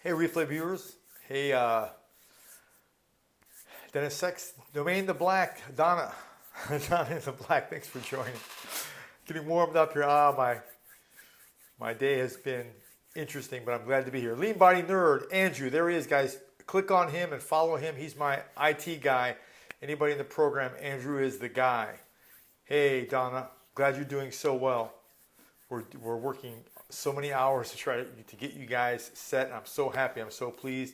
Hey, replay viewers. Hey, Dennis Sex, Domain the Black, Donna. Donna in the Black, thanks for joining. Getting warmed up here. My day has been interesting, but I'm glad to be here. Lean Body Nerd, Andrew, there he is, guys. Click on him and follow him. He's my IT guy. Anybody in the program, Andrew is the guy. Hey, Donna, glad you're doing so well. We're working so many hours to try to get you guys set. I'm so happy. I'm so pleased.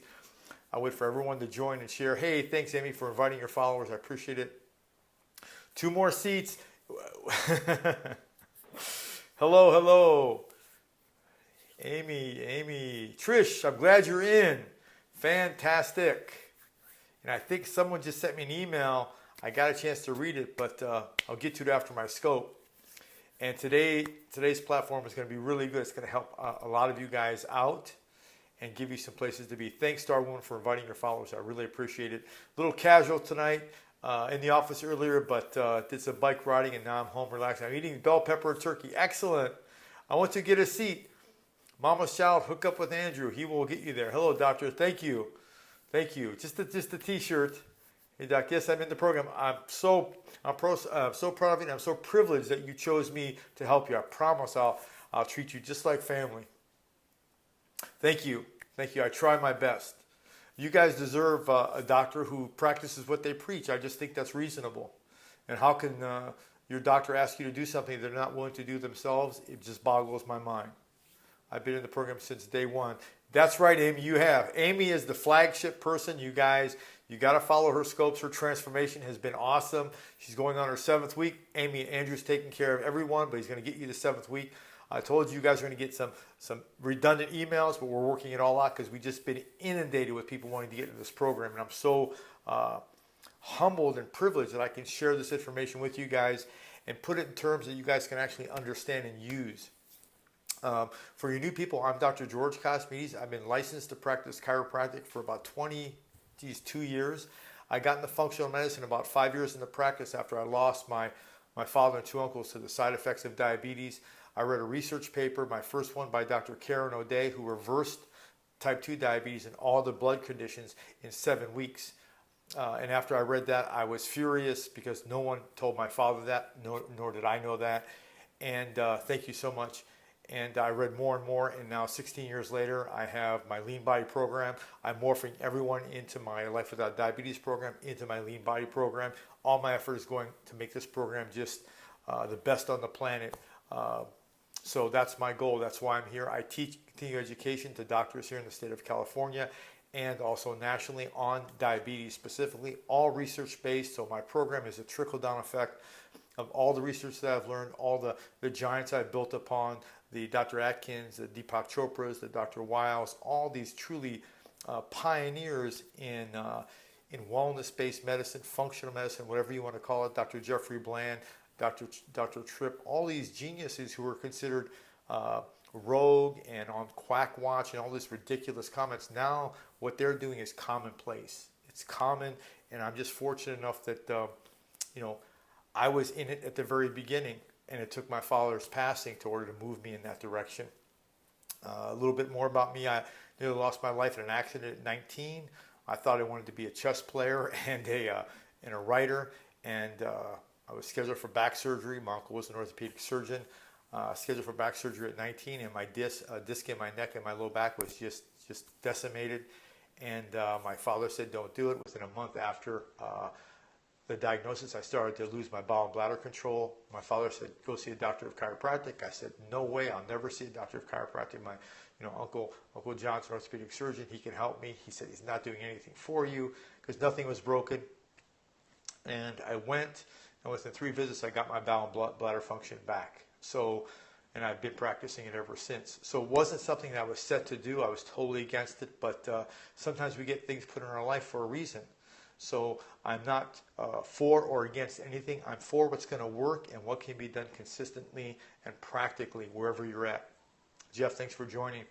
I wait for everyone to join and share. Hey, thanks, Amy, for inviting your followers. I appreciate it. 2 more seats. Hello, hello. Amy, Trish, I'm glad you're in. Fantastic. And I think someone just sent me an email. I got a chance to read it, but I'll get to it after my scope. And today's platform is going to be really good. It's going to help a lot of you guys out and give you some places to be. Thanks, Star Woman, for inviting your followers. I really appreciate it. A little casual tonight in the office earlier, but did some bike riding, and now I'm home relaxing. I'm eating bell pepper turkey. Excellent. I want to get a seat. Mama's Child, hook up with Andrew. He will get you there. Hello, doctor. Thank you. Thank you. Just a T-shirt. Hey, Doc. Yes, I'm in the program. I'm so proud of you, and I'm so privileged that you chose me to help you. I promise I'll treat you just like family. Thank you. Thank you. I try my best. You guys deserve a doctor who practices what they preach. I just think that's reasonable. And how can your doctor ask you to do something they're not willing to do themselves? It just boggles my mind. I've been in the program since day one. That's right, Amy, you have. Amy is the flagship person, you guys. You got to follow her scopes. Her transformation has been awesome. She's going on her 7th week. Amy and Andrew's taking care of everyone, but he's going to get you the 7th week. I told you guys are going to get some redundant emails, but we're working it all out because we've just been inundated with people wanting to get into this program. And I'm so humbled and privileged that I can share this information with you guys and put it in terms that you guys can actually understand and use. For you new people, I'm Dr. George Kosmides. I've been licensed to practice chiropractic for about 22 years. I got into functional medicine about 5 years into practice after I lost my father and 2 uncles to the side effects of diabetes. I read a research paper, my first one by Dr. Karen O'Day, who reversed type 2 diabetes and all the blood conditions in 7 weeks. And after I read that, I was furious because no one told my father that, nor did I know that. And thank you so much. And I read more and more, and now 16 years later, I have my Lean Body program. I'm morphing everyone into my Life Without Diabetes program, into my Lean Body program. All my effort is going to make this program just the best on the planet. So that's my goal. That's why I'm here. I teach continuing education to doctors here in the state of California and also nationally on diabetes specifically, all research-based. So my program is a trickle-down effect of all the research that I've learned, all the giants I've built upon, the Dr. Atkins, the Deepak Chopras, the Dr. Wiles, all these truly pioneers in wellness-based medicine, functional medicine, whatever you want to call it, Dr. Jeffrey Bland, Dr. Tripp, all these geniuses who were considered rogue and on Quack Watch and all these ridiculous comments. Now what they're doing is commonplace. It's common, and I'm just fortunate enough that, I was in it at the very beginning, and it took my father's passing in order to move me in that direction. A little bit more about me. I nearly lost my life in an accident at 19. I thought I wanted to be a chess player and a writer, and I was scheduled for back surgery. My uncle was an orthopedic surgeon. Scheduled for back surgery at 19, and my disc in my neck and my low back was just decimated. And my father said, "Don't do it." Within a month after the diagnosis, I started to lose my bowel and bladder control. My father said, "Go see a doctor of chiropractic." I said, "No way, I'll never see a doctor of chiropractic. My Uncle John's an orthopedic surgeon. He can help me." He said, "He's not doing anything for you," because nothing was broken. And I went, and within 3 visits, I got my bowel and bladder function back. And I've been practicing it ever since. So it wasn't something that I was set to do. I was totally against it, but sometimes we get things put in our life for a reason. So I'm not for or against anything. I'm for what's going to work and what can be done consistently and practically wherever you're at. Jeff, thanks for joining.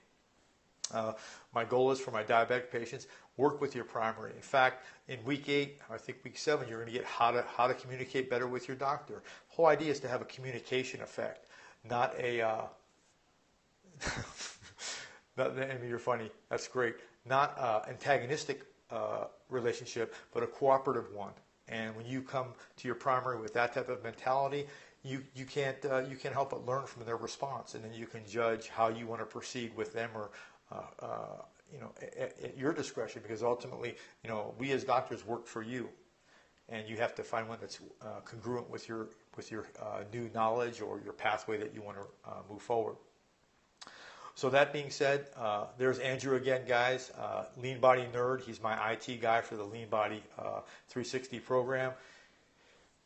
My goal is for my diabetic patients, work with your primary. In fact, in week 8, I think week 7, you're going to get how to communicate better with your doctor. The whole idea is to have a communication effect, not a Amy, you're funny. That's great. Not antagonistic relationship, but a cooperative one. And when you come to your primary with that type of mentality, you can't help but learn from their response, and then you can judge how you want to proceed with them, or at your discretion, because ultimately, we as doctors work for you, and you have to find one that's congruent with your new knowledge or your pathway that you want to move forward. So that being said, there's Andrew again, guys. Lean Body Nerd. He's my IT guy for the Lean Body 360 program.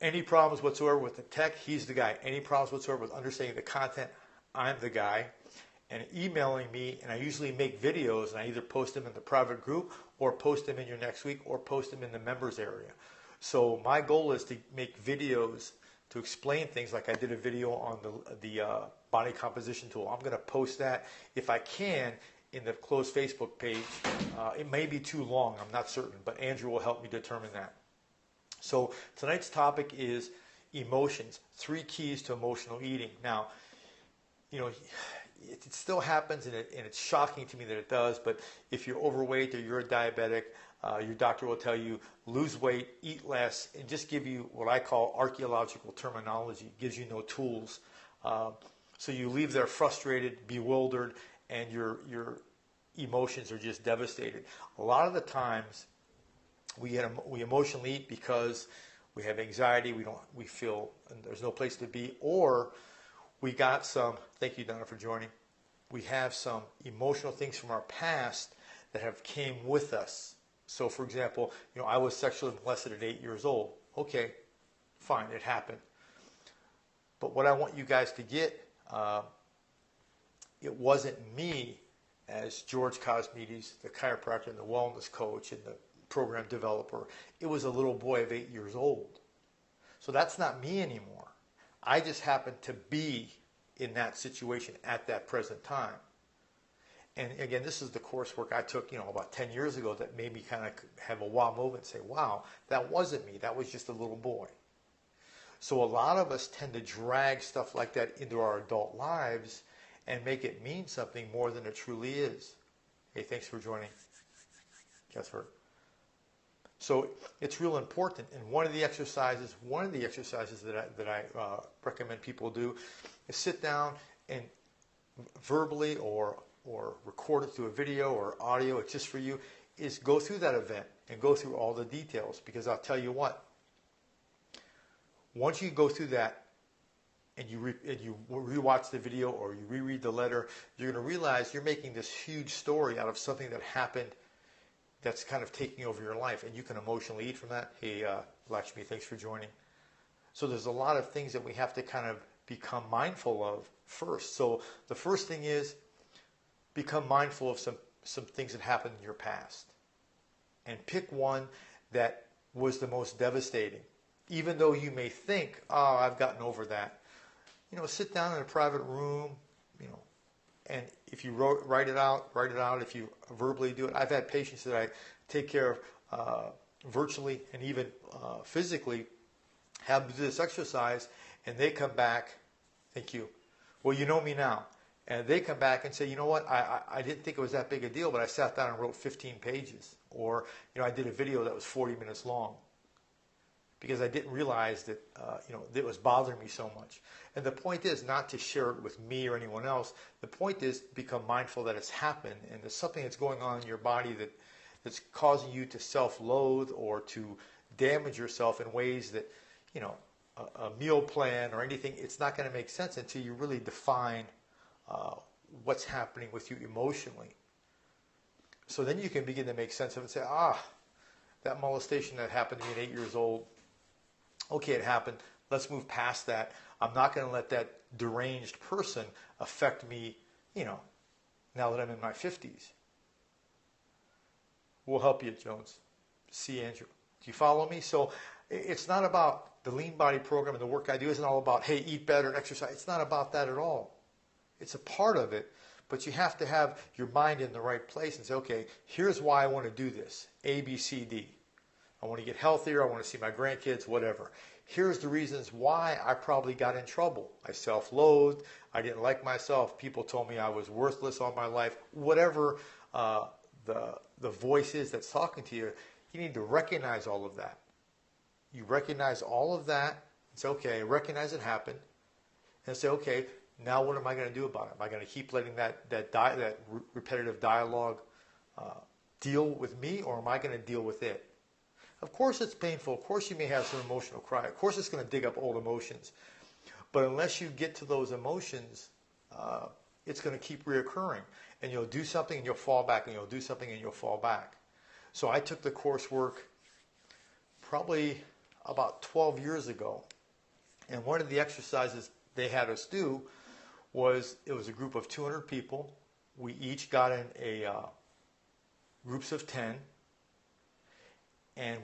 Any problems whatsoever with the tech, he's the guy. Any problems whatsoever with understanding the content, I'm the guy. And emailing me, and I usually make videos, and I either post them in the private group or post them in your next week or post them in the members area. So my goal is to make videos to explain things, like I did a video on the body composition tool. I'm going to post that, if I can, in the closed Facebook page. It may be too long, I'm not certain, but Andrew will help me determine that. So tonight's topic is emotions, 3 keys to emotional eating. Now, it still happens, and it's shocking to me that it does, but if you're overweight or you're a diabetic, your doctor will tell you, lose weight, eat less, and just give you what I call archaeological terminology. It gives you no tools. So you leave there frustrated, bewildered, and your emotions are just devastated. A lot of the times, we emotionally eat because we have anxiety, we feel there's no place to be, or we got some, thank you, Donna, for joining. We have some emotional things from our past that have came with us. So, for example, I was sexually molested at 8 years old. Okay, fine, it happened. But what I want you guys to get, it wasn't me as George Kosmides, the chiropractor and the wellness coach and the program developer. It was a little boy of 8 years old. So that's not me anymore. I just happened to be in that situation at that present time. And again, this is the coursework I took, about 10 years ago that made me kind of have a wow moment and say, wow, that wasn't me. That was just a little boy. So a lot of us tend to drag stuff like that into our adult lives and make it mean something more than it truly is. Hey, thanks for joining. Casper. So it's real important. And one of the exercises that I recommend people do is sit down and verbally or record it through a video or audio, it's just for you, is go through that event and go through all the details. Because I'll tell you what, once you go through that and you rewatch the video or you reread the letter, you're going to realize you're making this huge story out of something that happened that's kind of taking over your life, and you can emotionally eat from that. Hey, Lakshmi, thanks for joining. So there's a lot of things that we have to kind of become mindful of first. So the first thing is become mindful of some things that happened in your past, and pick one that was the most devastating. Even though you may think, oh, I've gotten over that. Sit down in a private room, and if you write it out. If you verbally do it. I've had patients that I take care of virtually and even physically have to do this exercise, and they come back, thank you, well, you know me now. And they come back and say, you know what, I didn't think it was that big a deal, but I sat down and wrote 15 pages. Or, I did a video that was 40 minutes long because I didn't realize that, it was bothering me so much. And the point is not to share it with me or anyone else. The point is become mindful that it's happened and there's something that's going on in your body that's causing you to self-loathe or to damage yourself in ways that, a meal plan or anything, it's not going to make sense until you really define what's happening with you emotionally. So then you can begin to make sense of it and say, that molestation that happened to me at 8 years old, okay, it happened. Let's move past that. I'm not going to let that deranged person affect me, now that I'm in my 50s. We'll help you, Jones. See, Andrew. Do you follow me? So it's not about the Lean Body program and the work I do isn't all about, hey, eat better and exercise. It's not about that at all. It's a part of it, but you have to have your mind in the right place and say, okay, here's why I want to do this. A, B, C, D. I want to get healthier. I want to see my grandkids, whatever. here's the reasons why I probably got in trouble. I self-loathed. I didn't like myself. People told me I was worthless all my life. Whatever the voice is that's talking to you, you need to recognize all of that. You recognize all of that and say, okay, I recognize it happened. And say, okay, now what am I going to do about it? Am I going to keep letting that repetitive dialogue deal with me, or am I going to deal with it? Of course it's painful. Of course you may have some emotional cry. Of course it's going to dig up old emotions. But unless you get to those emotions, it's going to keep reoccurring. And you'll do something and you'll fall back, and you'll do something and you'll fall back. So I took the coursework probably about 12 years ago. And one of the exercises they had us do was, it was a group of 200 people. We each got in groups of 10. And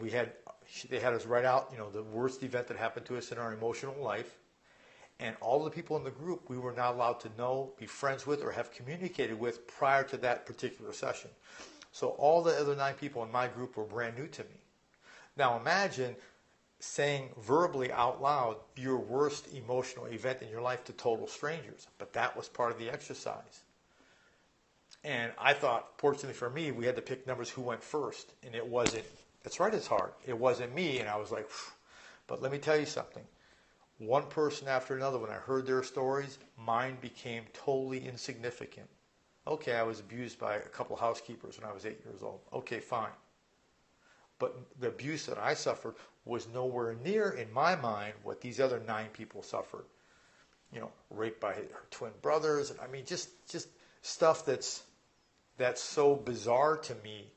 they had us write out, the worst event that happened to us in our emotional life. And all the people in the group we were not allowed to know, be friends with, or have communicated with prior to that particular session. So all the other 9 people in my group were brand new to me. Now imagine saying verbally out loud your worst emotional event in your life to total strangers. But that was part of the exercise. And I thought, fortunately for me, we had to pick numbers who went first. And it wasn't, that's right, it's hard. It wasn't me. And I was like, phew. But let me tell you something. One person after another, when I heard their stories, mine became totally insignificant. Okay, I was abused by a couple of housekeepers when I was 8 years old. Okay, fine. But the abuse that I suffered was nowhere near, in my mind, what these other 9 people suffered. Raped by her twin brothers. I mean, just stuff that's so bizarre to me,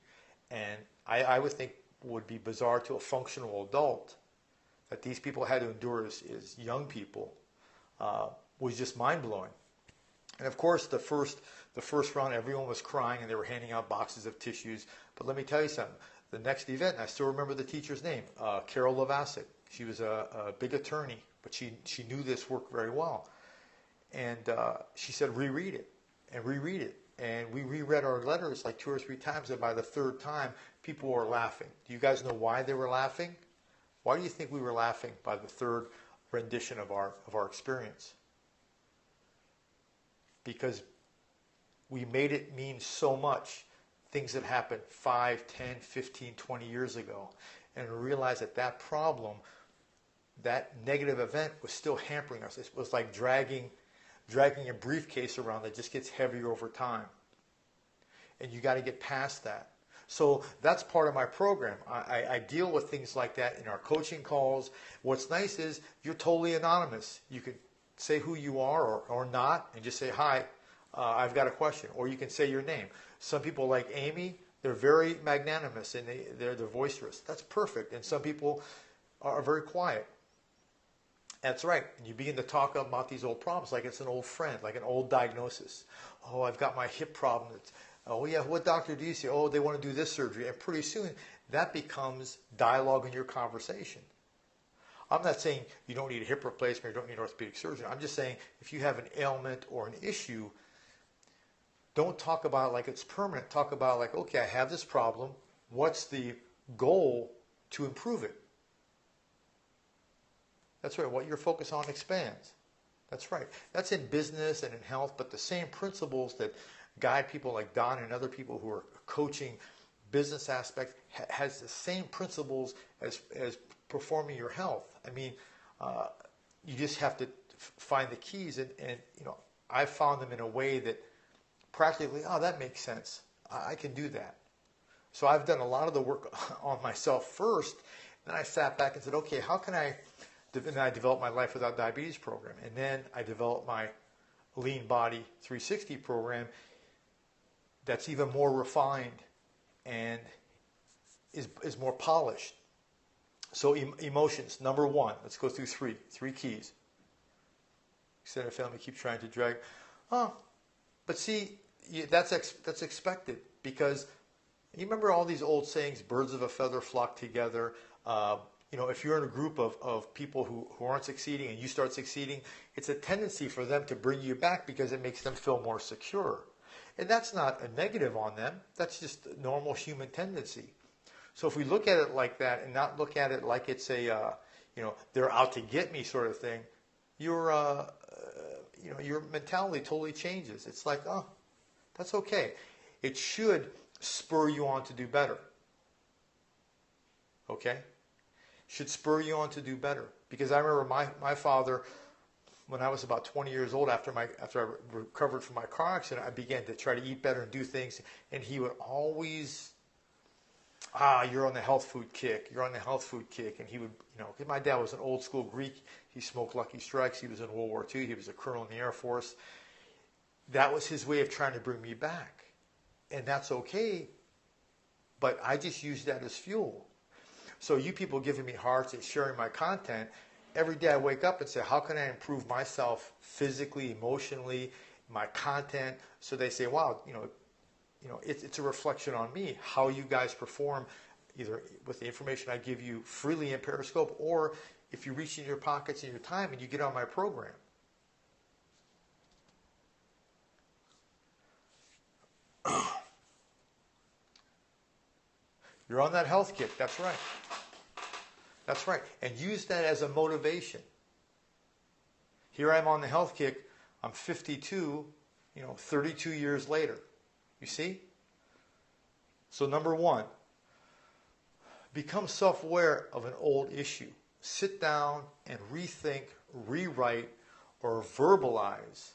and I would think would be bizarre to a functional adult, that these people had to endure as young people, was just mind-blowing. And of course, the first round, everyone was crying and they were handing out boxes of tissues. But let me tell you something. The next event, and I still remember the teacher's name, Carol Lavasic. She was a big attorney, but she knew this work very well. And she said, reread it and reread it. And we reread our letters like 2 or 3 times, and by the 3rd time, people were laughing. Do you guys know why they were laughing? Why do you think we were laughing by the 3rd rendition of our experience? Because we made it mean so much, things that happened 5, 10, 15, 20 years ago, and realized that problem, that negative event, was still hampering us. It was like dragging a briefcase around that just gets heavier over time. And you got to get past that. So that's part of my program. I deal with things like that in our coaching calls. What's nice is you're totally anonymous. You can say who you are or not, and just say, hi, I've got a question. Or you can say your name. Some people, like Amy, they're very magnanimous and they're boisterous. That's perfect. And some people are very quiet. That's right. And you begin to talk about these old problems like it's an old friend, like an old diagnosis. Oh, I've got my hip problem. Oh, yeah, what doctor do you see? Oh, they want to do this surgery. And pretty soon, that becomes dialogue in your conversation. I'm not saying you don't need a hip replacement or you don't need orthopedic surgery. I'm just saying if you have an ailment or an issue, don't talk about it like it's permanent. Talk about it like, okay, I have this problem. What's the goal to improve it? That's right. What you're focused on expands. That's right. That's in business and in health, but the same principles that guide people like Don and other people who are coaching business aspects has the same principles as performing your health. I mean, you just have to find the keys, and I found them in a way that practically, oh, that makes sense. I can do that. So I've done a lot of the work on myself first. Then I sat back and said, okay, how can I? Then I developed my Life Without Diabetes program, and then I developed my Lean Body 360 program. That's even more refined and is more polished. So emotions, number 1. Let's go through 3 keys. Extended family keep trying to drag. Oh, but see, that's expected, because you remember all these old sayings, birds of a feather flock together. If you're in a group of people who aren't succeeding and you start succeeding, it's a tendency for them to bring you back because it makes them feel more secure. And that's not a negative on them. That's just a normal human tendency. So if we look at it like that and not look at it like it's a they're out to get me sort of thing, your mentality totally changes. It's like, oh, that's okay. It should spur you on to do better. Okay? Should spur you on to do better. Because I remember my father, when I was about 20 years old, after I recovered from my car accident, I began to try to eat better and do things, and he would always, you're on the health food kick, you're on the health food kick. And he would, my dad was an old school Greek. He smoked Lucky Strikes. He was in World War II. He was a colonel in the Air Force. That was his way of trying to bring me back. And that's okay, but I just use that as fuel. So you people giving me hearts and sharing my content, every day I wake up and say, how can I improve myself physically, emotionally, my content? So they say, wow, it's a reflection on me, how you guys perform, either with the information I give you freely in Periscope, or if you reach in your pockets and your time and you get on my program. You're on that health kick, that's right. That's right. And use that as a motivation. Here I'm on the health kick. I'm 52, 32 years later. You see? So number one, become self-aware of an old issue. Sit down and rethink, rewrite, or verbalize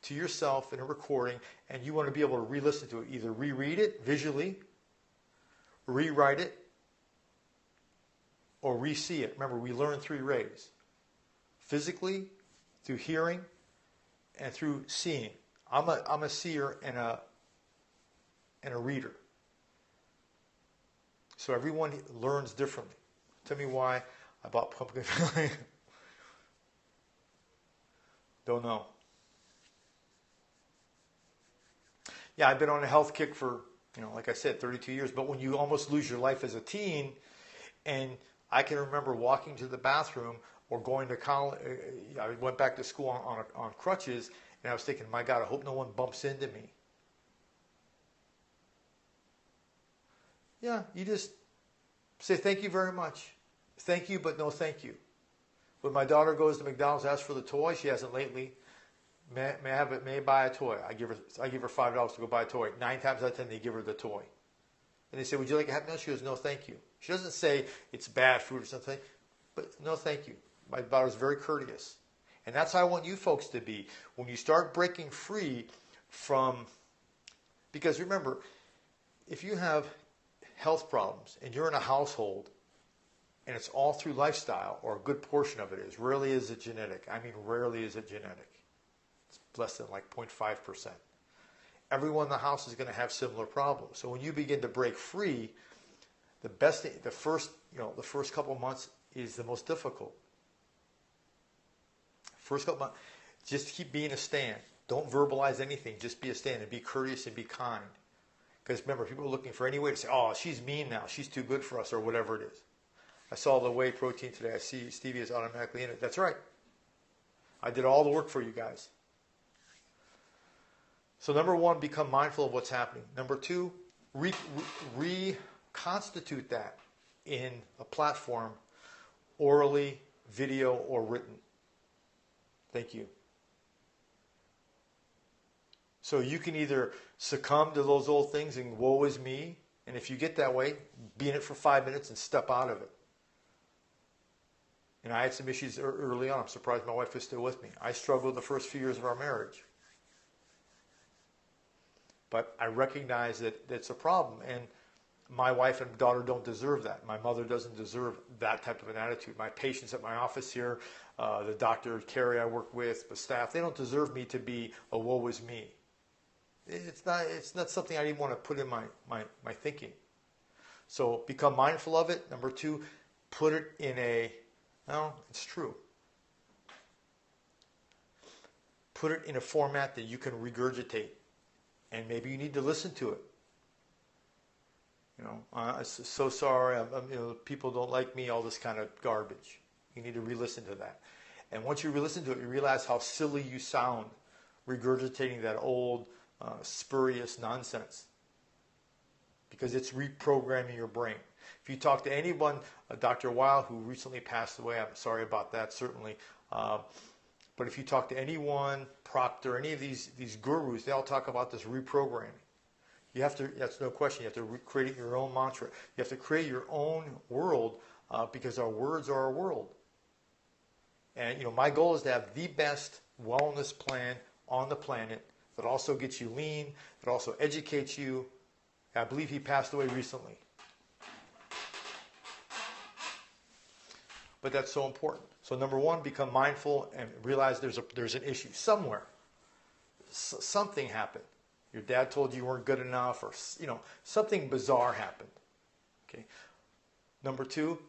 to yourself in a recording, and you want to be able to re-listen to it. Either reread it visually, rewrite it, or re-see it. Remember, we learn 3 ways. Physically, through hearing, and through seeing. I'm a seer and a reader. So everyone learns differently. Tell me why I bought pumpkin filling. Don't know. Yeah, I've been on a health kick for, like I said, 32 years. But when you almost lose your life as a teen, and I can remember walking to the bathroom or going to college. I went back to school on crutches, and I was thinking, my God, I hope no one bumps into me. Yeah, you just say thank you very much. Thank you, but no thank you. When my daughter goes to McDonald's, asks for the toy, she hasn't lately. May I have it? May I buy a toy? I give her $5 to go buy a toy. 9 times out of 10, they give her the toy. And they say, would you like a Happy Meal? She goes, no, thank you. She doesn't say it's bad food or something, but no, thank you. My daughter's very courteous. And that's how I want you folks to be. When you start breaking free from, because remember, if you have health problems and you're in a household and it's all through lifestyle, or a good portion of it is, rarely is it genetic. I mean, rarely is it genetic. It's less than like 0.5%. Everyone in the house is going to have similar problems. So when you begin to break free, the best thing, the first couple of months is the most difficult. First couple months, just keep being a stand. Don't verbalize anything. Just be a stand and be courteous and be kind. Because remember, people are looking for any way to say, oh, she's mean now. She's too good for us, or whatever it is. I saw the whey protein today. I see stevia is automatically in it. That's right. I did all the work for you guys. So number one, become mindful of what's happening. Number two, reconstitute that in a platform, orally, video, or written. Thank you. So you can either succumb to those old things and woe is me, and if you get that way, be in it for 5 minutes and step out of it. And I had some issues early on. I'm surprised my wife is still with me. I struggled the first few years of our marriage. But I recognize that it's a problem, and my wife and daughter don't deserve that. My mother doesn't deserve that type of an attitude. My patients at my office here, the doctor, Carrie I work with, the staff, they don't deserve me to be a woe is me. It's not something I even want to put in my thinking. So become mindful of it. Number two, put it in it's true. Put it in a format that you can regurgitate. And maybe you need to listen to it. I'm so sorry. People don't like me. All this kind of garbage. You need to re-listen to that. And once you re-listen to it, you realize how silly you sound, regurgitating that old, spurious nonsense. because it's reprogramming your brain. If you talk to anyone, Dr. Weil, who recently passed away, I'm sorry about that, certainly. But if you talk to anyone, Proctor, any of these gurus, they all talk about this reprogramming. You have to, that's no question, you have to create your own mantra. You have to create your own world because our words are our world. And my goal is to have the best wellness plan on the planet that also gets you lean, that also educates you. I believe he passed away recently. But that's so important. So number one, become mindful and realize there's an issue somewhere. Something happened. Your dad told you weren't good enough, or something bizarre happened. Okay. Number two,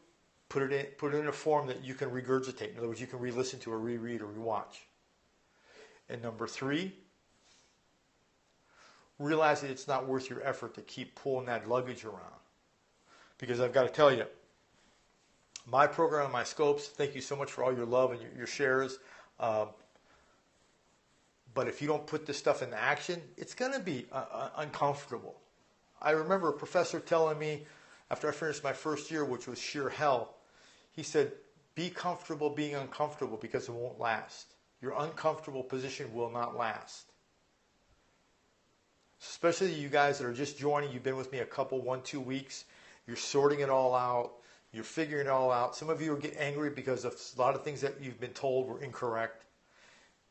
put it in a form that you can regurgitate. In other words, you can re-listen to or reread or rewatch. And number three, realize that it's not worth your effort to keep pulling that luggage around. Because I've got to tell you, my program, my scopes, thank you so much for all your love and your shares. But if you don't put this stuff into action, it's going to be uncomfortable. I remember a professor telling me after I finished my first year, which was sheer hell, he said, be comfortable being uncomfortable because it won't last. Your uncomfortable position will not last. Especially you guys that are just joining, you've been with me a couple, 1-2 weeks, you're sorting it all out, you're figuring it all out. Some of you are getting angry because of a lot of things that you've been told were incorrect.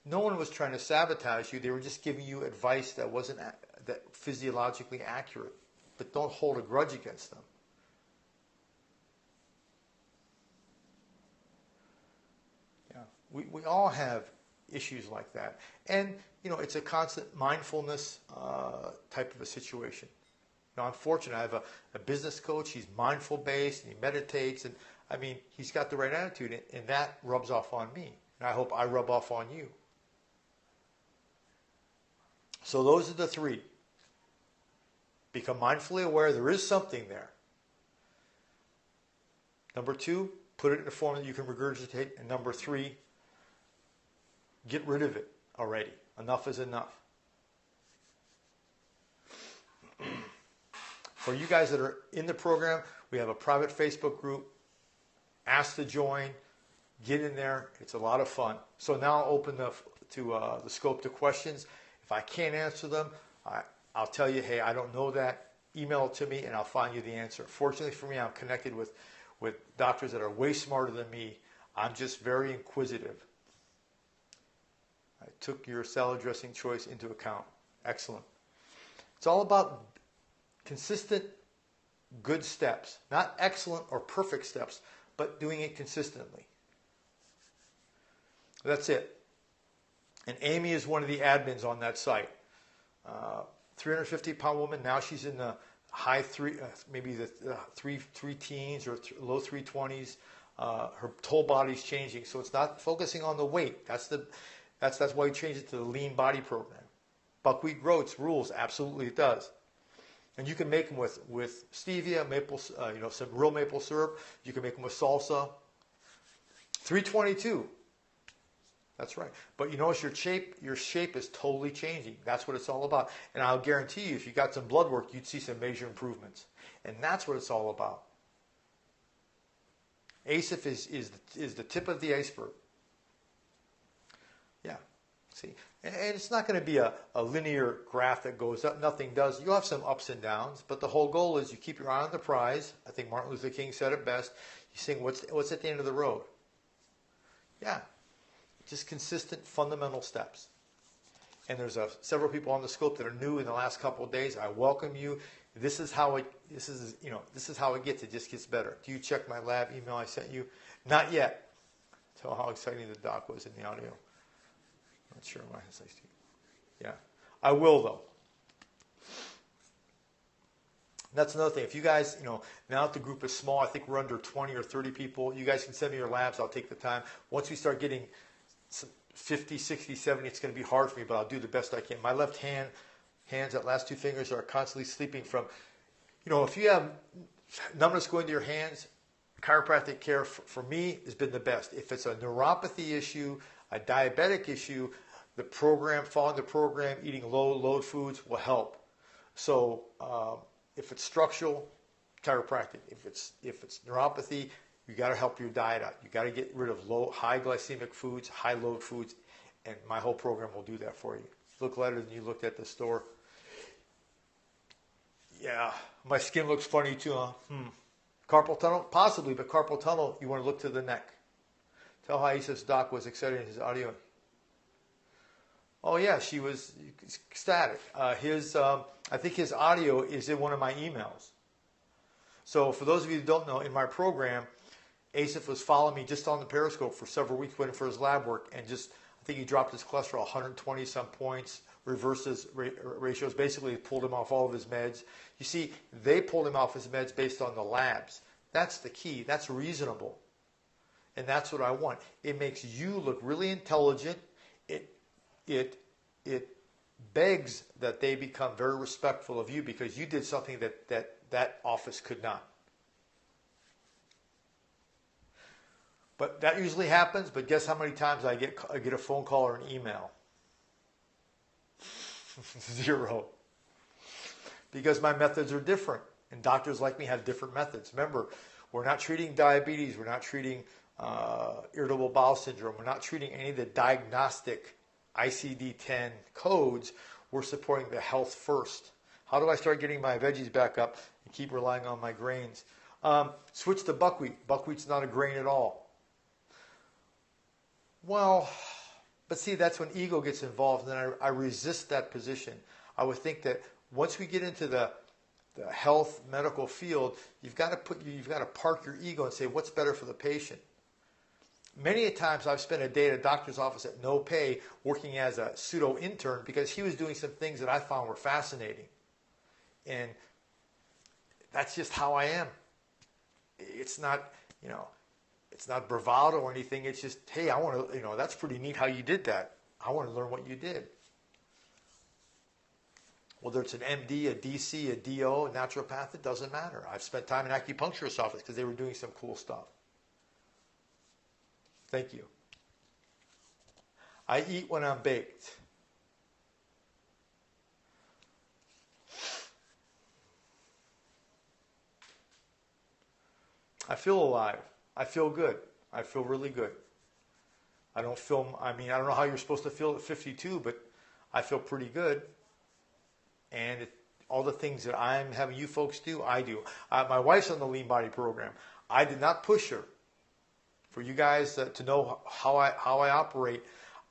No one was trying to sabotage you. They were just giving you advice that wasn't that physiologically accurate. But don't hold a grudge against them. Yeah, we all have issues like that. And, it's a constant mindfulness type of a situation. Now, I'm fortunate. I have a business coach. He's mindful-based, and he meditates. And, he's got the right attitude, and that rubs off on me. And I hope I rub off on you. So those are the three. Become mindfully aware there is something there. Number two, put it in a form that you can regurgitate. And number three, get rid of it already. Enough is enough. For you guys that are in the program, we have a private Facebook group. Ask to join. Get in there. It's a lot of fun. So now I'll open the scope to questions. If I can't answer them, I'll tell you, hey, I don't know that. Email it to me, and I'll find you the answer. Fortunately for me, I'm connected with doctors that are way smarter than me. I'm just very inquisitive. I took your salad dressing choice into account. Excellent. It's all about consistent, good steps. Not excellent or perfect steps, but doing it consistently. That's it. And Amy is one of the admins on that site. 350-pound woman. Now she's in the high maybe the three teens or low 320s. Her whole body's changing, so it's not focusing on the weight. That's why we changed it to the lean body program. Buckwheat groats rules. Absolutely, it does. And you can make them with stevia, maple, some real maple syrup. You can make them with salsa. 322. That's right. But you notice your shape is totally changing. That's what it's all about. And I'll guarantee you, if you got some blood work, you'd see some major improvements. And that's what it's all about. ASIF is the tip of the iceberg. Yeah. See, and it's not going to be a linear graph that goes up. Nothing does. You'll have some ups and downs, but the whole goal is you keep your eye on the prize. I think Martin Luther King said it best. You sing, what's at the end of the road? Yeah. Just consistent, fundamental steps. And there's several people on the scope that are new in the last couple of days. I welcome you. This is how it gets. It just gets better. Do you check my lab email I sent you? Not yet. Tell how exciting the doc was in the audio. Not sure why I say to you. Yeah, I will though. That's another thing. If you guys, now that the group is small, I think we're under 20 or 30 people. You guys can send me your labs. I'll take the time. Once we start getting 50, 60, 70, it's going to be hard for me, but I'll do the best I can. My left hands, that last two fingers are constantly sleeping from, if you have numbness going to your hands, chiropractic care for me has been the best. If it's a neuropathy issue, a diabetic issue, following the program, eating low load foods will help. So If it's structural, chiropractic. If it's neuropathy, you got to help your diet out. You got to get rid of high glycemic foods, high load foods, and my whole program will do that for you. Look better than you looked at the store. Yeah, my skin looks funny too, huh? Carpal tunnel? Possibly, but carpal tunnel, you want to look to the neck. Tell how Asa's doc was excited in his audio. Oh yeah, she was ecstatic. I think his audio is in one of my emails. So for those of you who don't know, in my program, Asif was following me just on the Periscope for several weeks waiting for his lab work, and I think he dropped his cholesterol 120 some points, reverses ratios, basically pulled him off all of his meds. You see, they pulled him off his meds based on the labs. That's the key. That's reasonable. And that's what I want. It makes you look really intelligent. It begs that they become very respectful of you because you did something that office could not. But that usually happens, but guess how many times I get a phone call or an email? 0. Because my methods are different, and doctors like me have different methods. Remember, we're not treating diabetes, we're not treating irritable bowel syndrome, we're not treating any of the diagnostic ICD-10 codes. We're supporting the health first. How do I start getting my veggies back up and keep relying on my grains? Switch to buckwheat. Buckwheat's not a grain at all. Well, but see, that's when ego gets involved, and then I resist that position. I would think that once we get into the health medical field, you've got to park your ego and say, what's better for the patient? Many a times I've spent a day at a doctor's office at no pay working as a pseudo intern because he was doing some things that I found were fascinating. And that's just how I am. It's not, it's not bravado or anything. It's just, hey, I want to, that's pretty neat how you did that. I want to learn what you did. Whether it's an MD, a DC, a DO, a naturopath, it doesn't matter. I've spent time in acupuncturist office because they were doing some cool stuff. Thank you. I eat when I'm baked. I feel alive. I feel good. I feel really good. I don't know how you're supposed to feel at 52, but I feel pretty good. And all the things that I'm having you folks do, I do. My wife's on the Lean Body program. I did not push her. For you guys to know how I operate,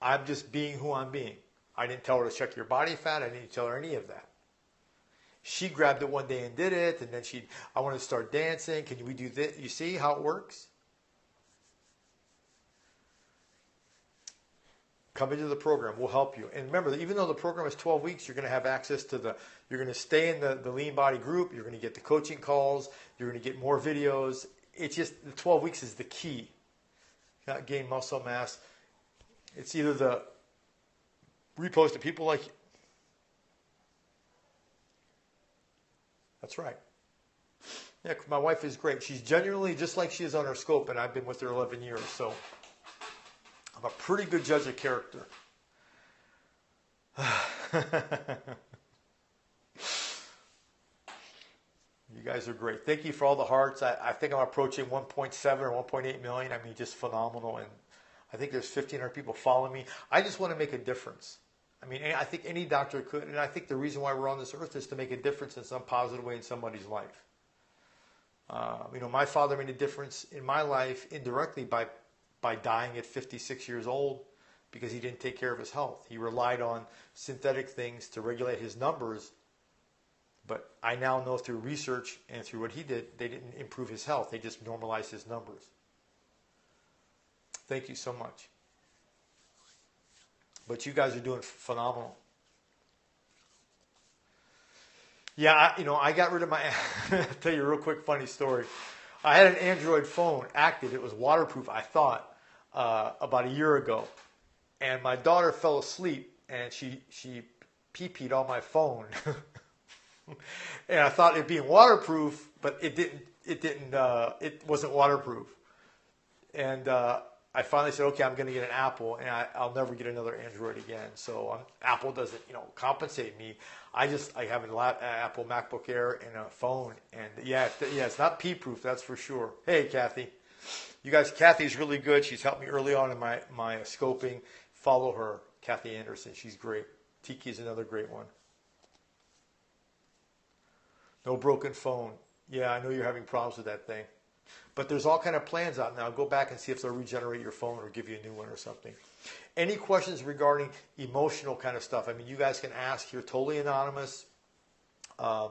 I'm just being who I'm being. I didn't tell her to check your body fat. I didn't tell her any of that. She grabbed it one day and did it, and then I wanted to start dancing. Can we do this? You see how it works? Come into the program. We'll help you. And remember, even though the program is 12 weeks, you're going to have access to you're going to stay in the Lean Body group. You're going to get the coaching calls. You're going to get more videos. It's just the 12 weeks is the key. Not gain muscle mass. It's either the repost to people like you. That's right. Yeah, my wife is great. She's genuinely just like she is on her scope, and I've been with her 11 years, so I'm a pretty good judge of character. You guys are great. Thank you for all the hearts. I think I'm approaching 1.7 or 1.8 million. I mean, just phenomenal. And I think there's 1,500 people following me. I just want to make a difference. I mean, I think any doctor could. And I think the reason why we're on this earth is to make a difference in some positive way in somebody's life. My father made a difference in my life indirectly by dying at 56 years old because he didn't take care of his health. He relied on synthetic things to regulate his numbers. But I now know through research and through what he did, they didn't improve his health. They just normalized his numbers. Thank you so much. But you guys are doing phenomenal. Yeah, I got rid of my... I'll tell you a real quick funny story. I had an Android phone active. It was waterproof, I thought, about a year ago. And my daughter fell asleep, and she pee-peed on my phone. And I thought it being waterproof, but it wasn't waterproof. And I finally said, okay, I'm going to get an Apple, and I'll never get another Android again. So Apple doesn't, compensate me. I have an Apple MacBook Air and a phone, and yeah, it's not pee-proof, that's for sure. Hey, Kathy, you guys, Kathy's really good. She's helped me early on in my scoping. Follow her, Kathy Anderson. She's great. Tiki is another great one. No broken phone. Yeah, I know you're having problems with that thing. But there's all kind of plans out now. Go back and see if they'll regenerate your phone or give you a new one or something. Any questions regarding emotional kind of stuff? I mean, you guys can ask. You're totally anonymous. A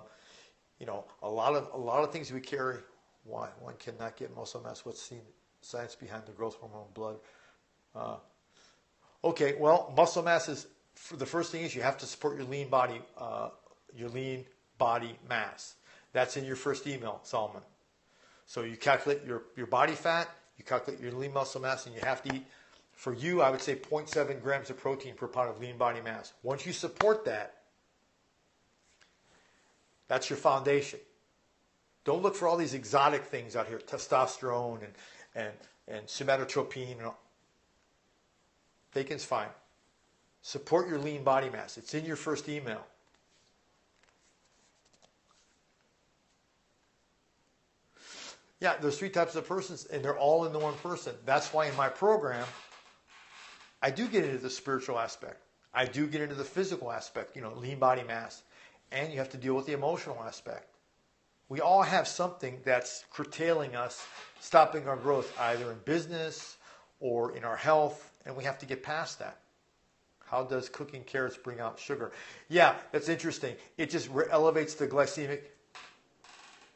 lot of things we carry. Why one cannot get muscle mass? What's the science behind the growth hormone blood? Okay, well, muscle mass is the first thing is you have to support your lean body mass. That's in your first email, Solomon. So you calculate your body fat, you calculate your lean muscle mass, and you have to eat, for you, I would say 0.7 grams of protein per pound of lean body mass. Once you support that, that's your foundation. Don't look for all these exotic things out here, testosterone and somatotropin. And all. Bacon's fine. Support your lean body mass. It's in your first email. Yeah, there's 3 types of persons, and they're all in the one person. That's why in my program, I do get into the spiritual aspect. I do get into the physical aspect, lean body mass. And you have to deal with the emotional aspect. We all have something that's curtailing us, stopping our growth, either in business or in our health, and we have to get past that. How does cooking carrots bring out sugar? Yeah, that's interesting. It just elevates the glycemic.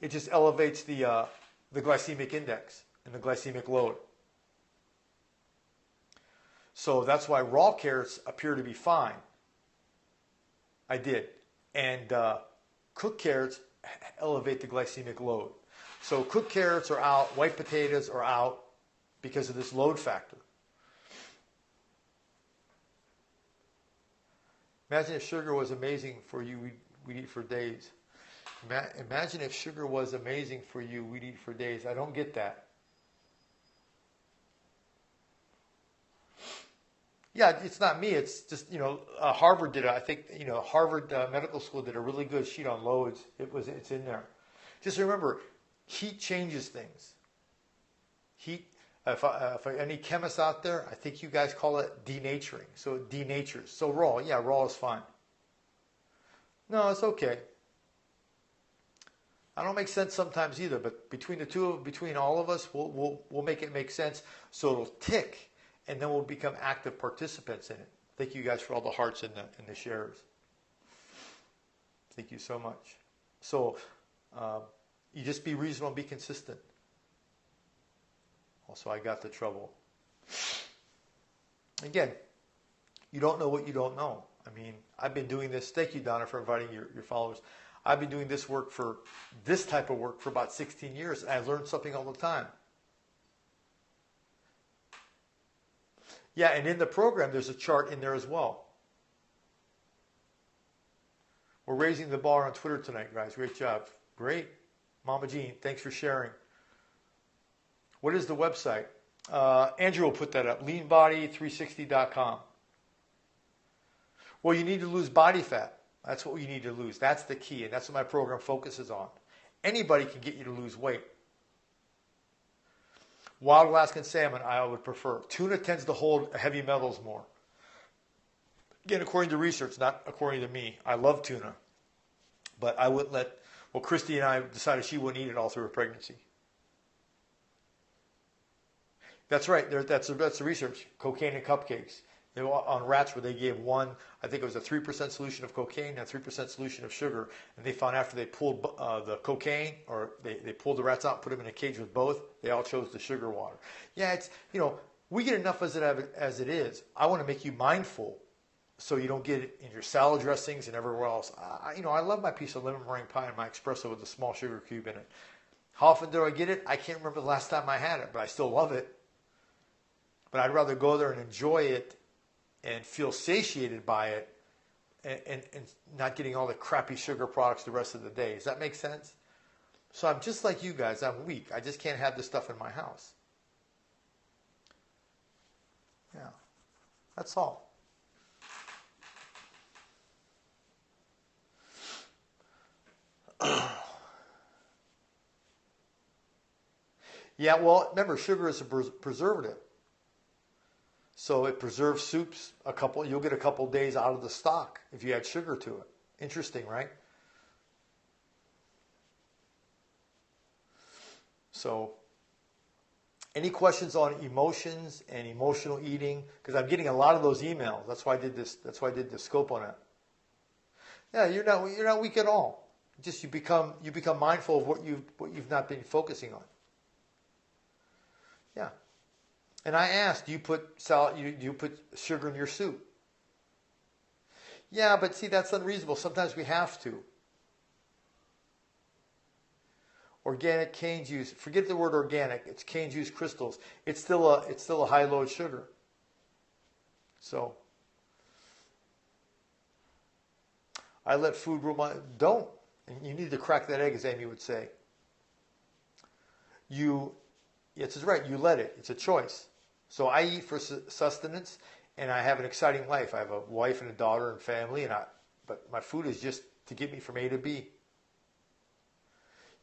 It just elevates the glycemic index and the glycemic load. So that's why raw carrots appear to be fine. I did. And cooked carrots elevate the glycemic load. So cooked carrots are out, white potatoes are out because of this load factor. Imagine if sugar was amazing for you, we'd eat for days. Imagine if sugar was amazing for you, we'd eat for days. I don't get that. Yeah, it's not me. It's just, Harvard did it. I think, Harvard Medical School did a really good sheet on loads. It's in there. Just remember, heat changes things. Heat, if any chemists out there, I think you guys call it denaturing. So it denatures. So raw, yeah, raw is fine. No, it's okay. I don't make sense sometimes either, but between all of us, we'll make it make sense so it'll tick, and then we'll become active participants in it. Thank you guys for all the hearts in the shares. Thank you so much. So you just be reasonable and be consistent. Also, I got the trouble. Again, you don't know what you don't know. I mean, I've been doing this. Thank you, Donna, for inviting your followers. I've been doing this type of work for about 16 years, and I learn something all the time. Yeah, and in the program, there's a chart in there as well. We're raising the bar on Twitter tonight, guys. Great job. Great. Mama Jean, thanks for sharing. What is the website? Andrew will put that up, leanbody360.com. Well, you need to lose body fat. That's what you need to lose. That's the key, and that's what my program focuses on. Anybody can get you to lose weight. Wild Alaskan salmon, I would prefer. Tuna tends to hold heavy metals more. Again, according to research, not according to me. I love tuna, but I wouldn't let. Well, Christy and I decided she wouldn't eat it all through her pregnancy. That's right. That's the research. Cocaine and cupcakes. They were on rats where they gave one, I think it was a 3% solution of cocaine and a 3% solution of sugar. And they found after they pulled the cocaine, or they pulled the rats out and put them in a cage with both, they all chose the sugar water. Yeah, it's, we get enough as it is. I want to make you mindful so you don't get it in your salad dressings and everywhere else. I love my piece of lemon meringue pie and my espresso with a small sugar cube in it. How often do I get it? I can't remember the last time I had it, but I still love it. But I'd rather go there and enjoy it and feel satiated by it and not getting all the crappy sugar products the rest of the day. Does that make sense? So I'm just like you guys. I'm weak. I just can't have this stuff in my house. That's all. Yeah, well, remember, sugar is a preservative. So it preserves soups you'll get a couple days out of the stock if you add sugar to it. Interesting, right? So, any questions on emotions and emotional eating? Because I'm getting a lot of those emails. That's why I did this. That's why I did the scope on it. Yeah, you're not weak at all. Just you become mindful of what you've not been focusing on. Yeah. And I asked, do you put sugar in your soup? Yeah, but see, that's unreasonable. Sometimes we have to. Organic cane juice. Forget the word organic. It's cane juice crystals. It's still a high load sugar. So I let food rule my. Don't. And you need to crack that egg, as Amy would say. It's right. You let it. It's a choice. So I eat for sustenance, and I have an exciting life. I have a wife and a daughter and family, but my food is just to get me from A to B.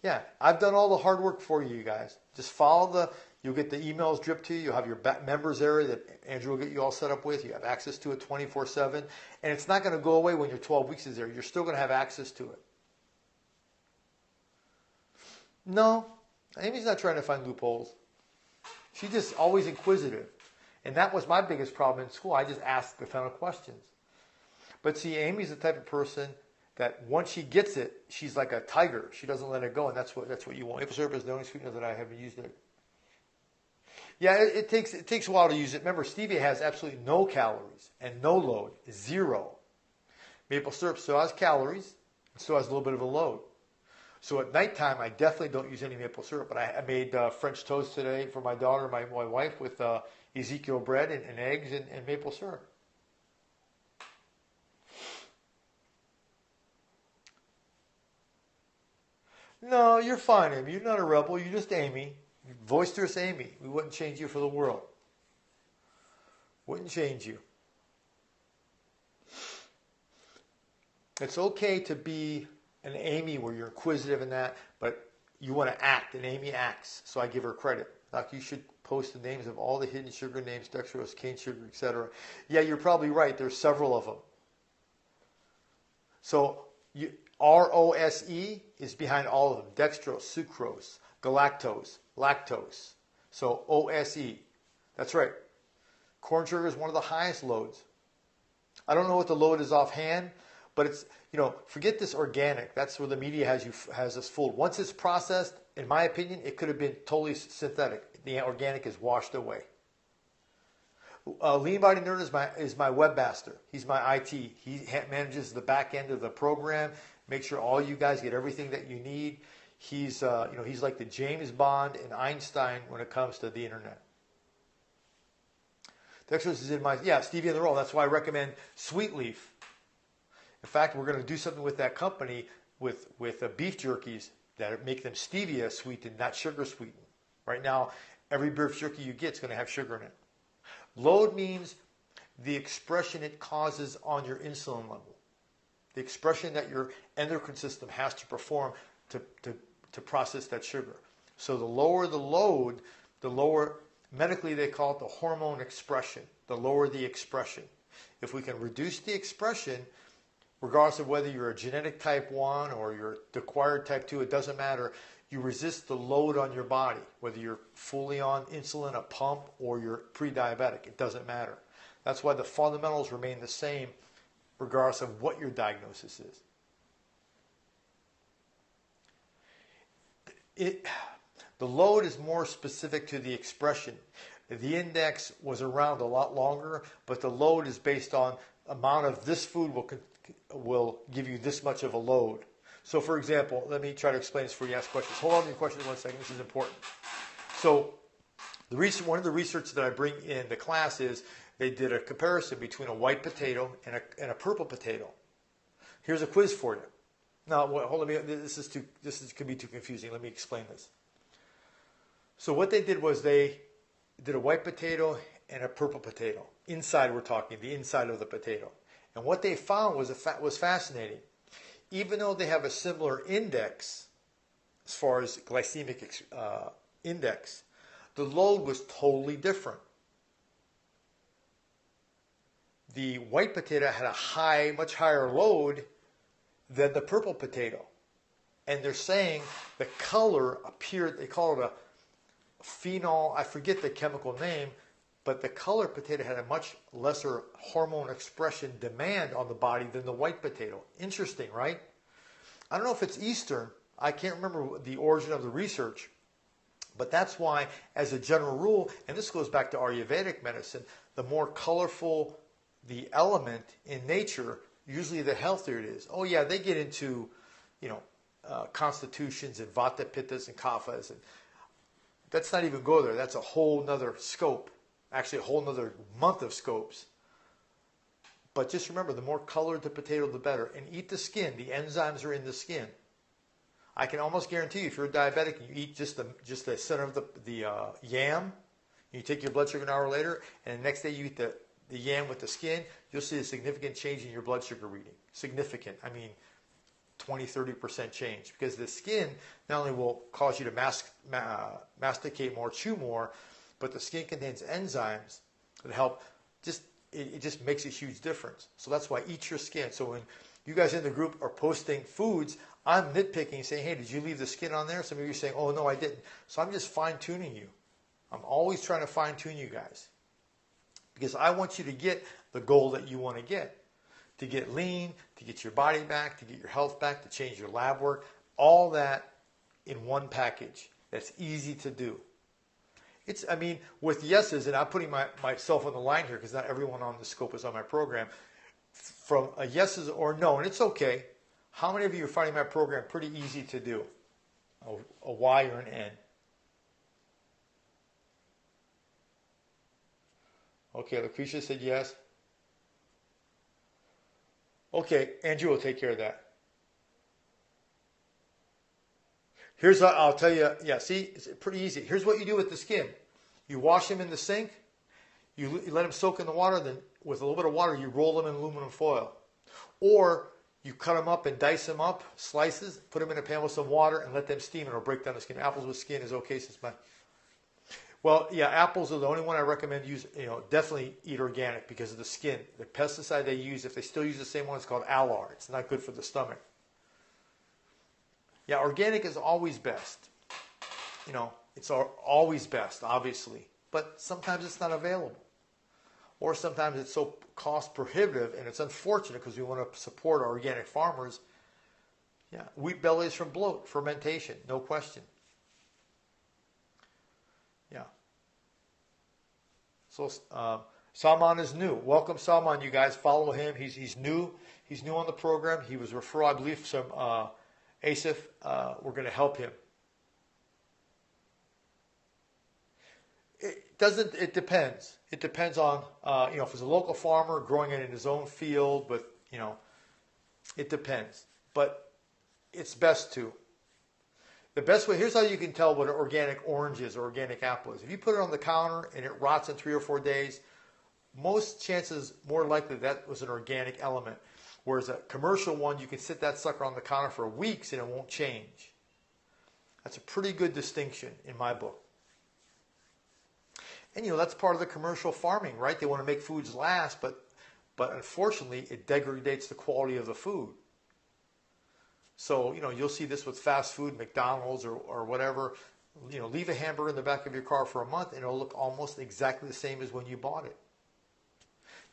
Yeah, I've done all the hard work for you guys. Just follow you'll get the emails dripped to you. You'll have your members area that Andrew will get you all set up with. You have access to it 24/7. And it's not going to go away when your 12 weeks is there. You're still going to have access to it. No, Amy's not trying to find loopholes. She's just always inquisitive. And that was my biggest problem in school. I just asked a ton of questions. But see, Amy's the type of person that once she gets it, she's like a tiger. She doesn't let it go, and that's what you want. Maple syrup is the only sweetener that I haven't used it. Yeah, it takes a while to use it. Remember, stevia has absolutely no calories and no load, 0. Maple syrup still has calories, and still has a little bit of a load. So at nighttime, I definitely don't use any maple syrup. But I made French toast today for my daughter and my wife with Ezekiel bread and eggs and maple syrup. No, you're fine, Amy. You're not a rebel. You're just Amy. You're boisterous Amy. We wouldn't change you for the world. Wouldn't change you. It's okay to be an Amy where you're inquisitive in that, but you want to act, and Amy acts, so I give her credit. Like, you should post the names of all the hidden sugar names, dextrose, cane sugar, etc. Yeah, you're probably right. There's several of them. So ROSE is behind all of them. Dextrose, sucrose, galactose, lactose. So OSE. That's right. Corn sugar is one of the highest loads. I don't know what the load is offhand, but it's, forget this organic. That's where the media has us fooled. Once it's processed, in my opinion, it could have been totally synthetic. The organic is washed away. Lean Body Nerd is my webmaster. He's my IT. He manages the back end of the program. Make sure all you guys get everything that you need. He's like the James Bond and Einstein when it comes to the internet. Dextrose is in stevia in the roll. That's why I recommend Sweet Leaf. In fact, we're going to do something with that company with beef jerkies that make them stevia sweetened, not sugar sweetened. Right now, every beef jerky you get is going to have sugar in it. Load means the expression it causes on your insulin level. The expression that your endocrine system has to perform to process that sugar. So the lower the load, the lower, medically they call it the hormone expression. The lower the expression. If we can reduce the expression, regardless of whether you're a genetic type 1 or you're acquired type 2, it doesn't matter. You resist the load on your body, whether you're fully on insulin, a pump, or you're pre-diabetic. It doesn't matter. That's why the fundamentals remain the same regardless of what your diagnosis is. The load is more specific to the expression. The index was around a lot longer, but the load is based on amount of this food will give you this much of a load. So, for example, let me try to explain this before you ask questions. Hold on to your questions 1 second. This is important. So, one of the research that I bring in the class is they did a comparison between a white potato and a purple potato. Here's a quiz for you. Now, hold on. This could be too confusing. Let me explain this. So, what they did was they did a white potato and a purple potato. Inside, we're talking the inside of the potato. And what they found was fascinating. Even though they have a similar index as far as glycemic index, the load was totally different. The white potato had a much higher load than the purple potato. And they're saying the color appeared, they call it a phenol, I forget the chemical name, but the color potato had a much lesser hormone expression demand on the body than the white potato. Interesting, right? I don't know if it's Eastern. I can't remember the origin of the research. But that's why, as a general rule, and this goes back to Ayurvedic medicine, the more colorful the element in nature, usually the healthier it is. Oh yeah, they get into, constitutions and vata, pittas, and kaphas. And let's not even go there. That's a whole nother scope. Actually, a whole nother month of scopes. But just remember, the more colored the potato, the better. And eat the skin. The enzymes are in the skin. I can almost guarantee you, if you're a diabetic and you eat just the center of the yam, you take your blood sugar an hour later, and the next day you eat the yam with the skin, you'll see a significant change in your blood sugar reading. Significant. I mean, 20-30% change. Because the skin not only will cause you to masticate more, chew more, but the skin contains enzymes that help. It just makes a huge difference. So that's why eat your skin. So when you guys in the group are posting foods, I'm nitpicking, saying, hey, did you leave the skin on there? Some of you are saying, oh, no, I didn't. So I'm just fine-tuning you. I'm always trying to fine-tune you guys. Because I want you to get the goal that you want to get. To get lean, to get your body back, to get your health back, to change your lab work. All that in one package. That's easy to do. With yeses, and I'm putting myself on the line here because not everyone on the scope is on my program. From a yeses or no, and it's okay. How many of you are finding my program pretty easy to do? A Y or an N? Okay, Lucretia said yes. Okay, Andrew will take care of that. Here's what I'll tell you. Yeah, see, it's pretty easy. Here's what you do with the skin. You wash them in the sink. You let them soak in the water. Then with a little bit of water, you roll them in aluminum foil. Or you cut them up and dice them up, slices, put them in a pan with some water, and let them steam, and it'll break down the skin. Apples with skin is okay since Well, yeah, apples are the only one I recommend use. Definitely eat organic because of the skin. The pesticide they use, if they still use the same one, it's called Alar. It's not good for the stomach. Yeah, organic is always best. It's always best, obviously. But sometimes it's not available. Or sometimes it's so cost prohibitive, and it's unfortunate because we want to support our organic farmers. Yeah, wheat belly is from bloat, fermentation, no question. Yeah. So Salman is new. Welcome, Salman, you guys. Follow him. He's new. He's new on the program. He was referred, I believe, from Asif. We're going to help him. It depends. It depends on, if it's a local farmer growing it in his own field, but, it depends. But it's best to. The best way, here's how you can tell what an organic orange is or organic apple is. If you put it on the counter and it rots in 3 or 4 days, most chances, more likely that was an organic element. Whereas a commercial one, you can sit that sucker on the counter for weeks and it won't change. That's a pretty good distinction in my book. And that's part of the commercial farming, right? They want to make foods last, but unfortunately it degrades the quality of the food. So, you'll see this with fast food, McDonald's or whatever. Leave a hamburger in the back of your car for a month and it'll look almost exactly the same as when you bought it.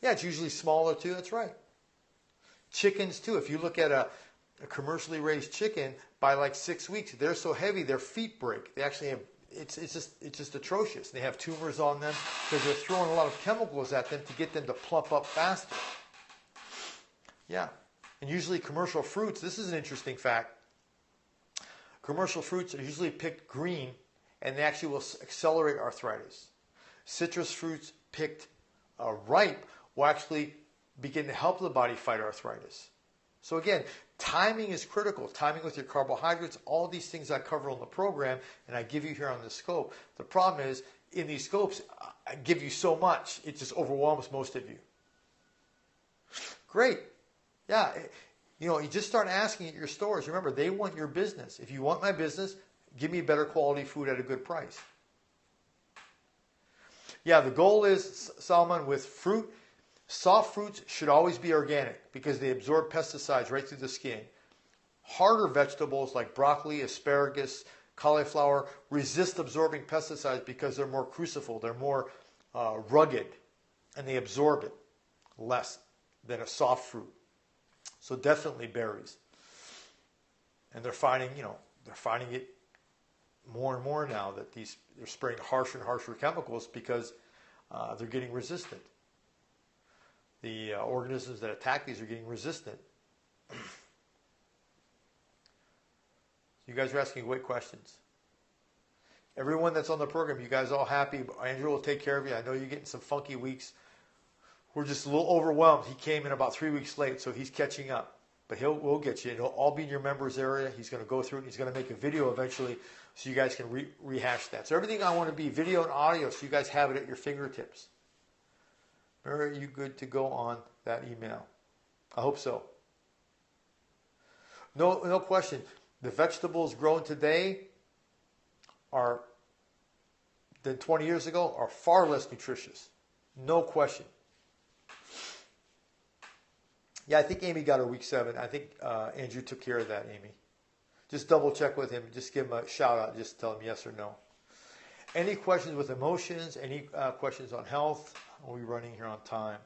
Yeah, it's usually smaller too, that's right. Chickens too. If you look at a commercially raised chicken, by like 6 weeks, they're so heavy their feet break. They actually have, it's just atrocious. They have tumors on them because they're throwing a lot of chemicals at them to get them to plump up faster. Yeah. And usually commercial fruits, this is an interesting fact. Commercial fruits are usually picked green and they actually will accelerate arthritis. Citrus fruits picked ripe will actually begin to help the body fight arthritis. So again, timing is critical. Timing with your carbohydrates, all these things I cover on the program and I give you here on the scope. The problem is in these scopes give you so much, it just overwhelms most of you. Great. Yeah. You know, you just start asking at your stores. Remember, they want your business. If you want my business, give me better quality food at a good price. Yeah, the goal is, Salman, with fruit, soft fruits should always be organic because they absorb pesticides right through the skin. Harder vegetables like broccoli, asparagus, cauliflower resist absorbing pesticides because they're more cruciform, they're more rugged, and they absorb it less than a soft fruit. So definitely berries. And they're finding it more and more now that they're spraying harsher and harsher chemicals because they're getting resistant. The organisms that attack these are getting resistant. You guys are asking great questions. Everyone that's on the program, you guys all happy? Andrew will take care of you. I know you're getting some funky weeks. We're just a little overwhelmed. He came in about 3 weeks late, so he's catching up. But we'll get you. It'll all be in your members area. He's going to go through it. He's going to make a video eventually so you guys can rehash that. So everything I want to be video and audio so you guys have it at your fingertips. Mary, are you good to go on that email? I hope so. No question. The vegetables grown today than 20 years ago are far less nutritious. No question. Yeah, I think Amy got her week 7. I think Andrew took care of that, Amy. Just double check with him. Just give him a shout out. Just tell him yes or no. Any questions with emotions? Any questions on health? Are we running here on time?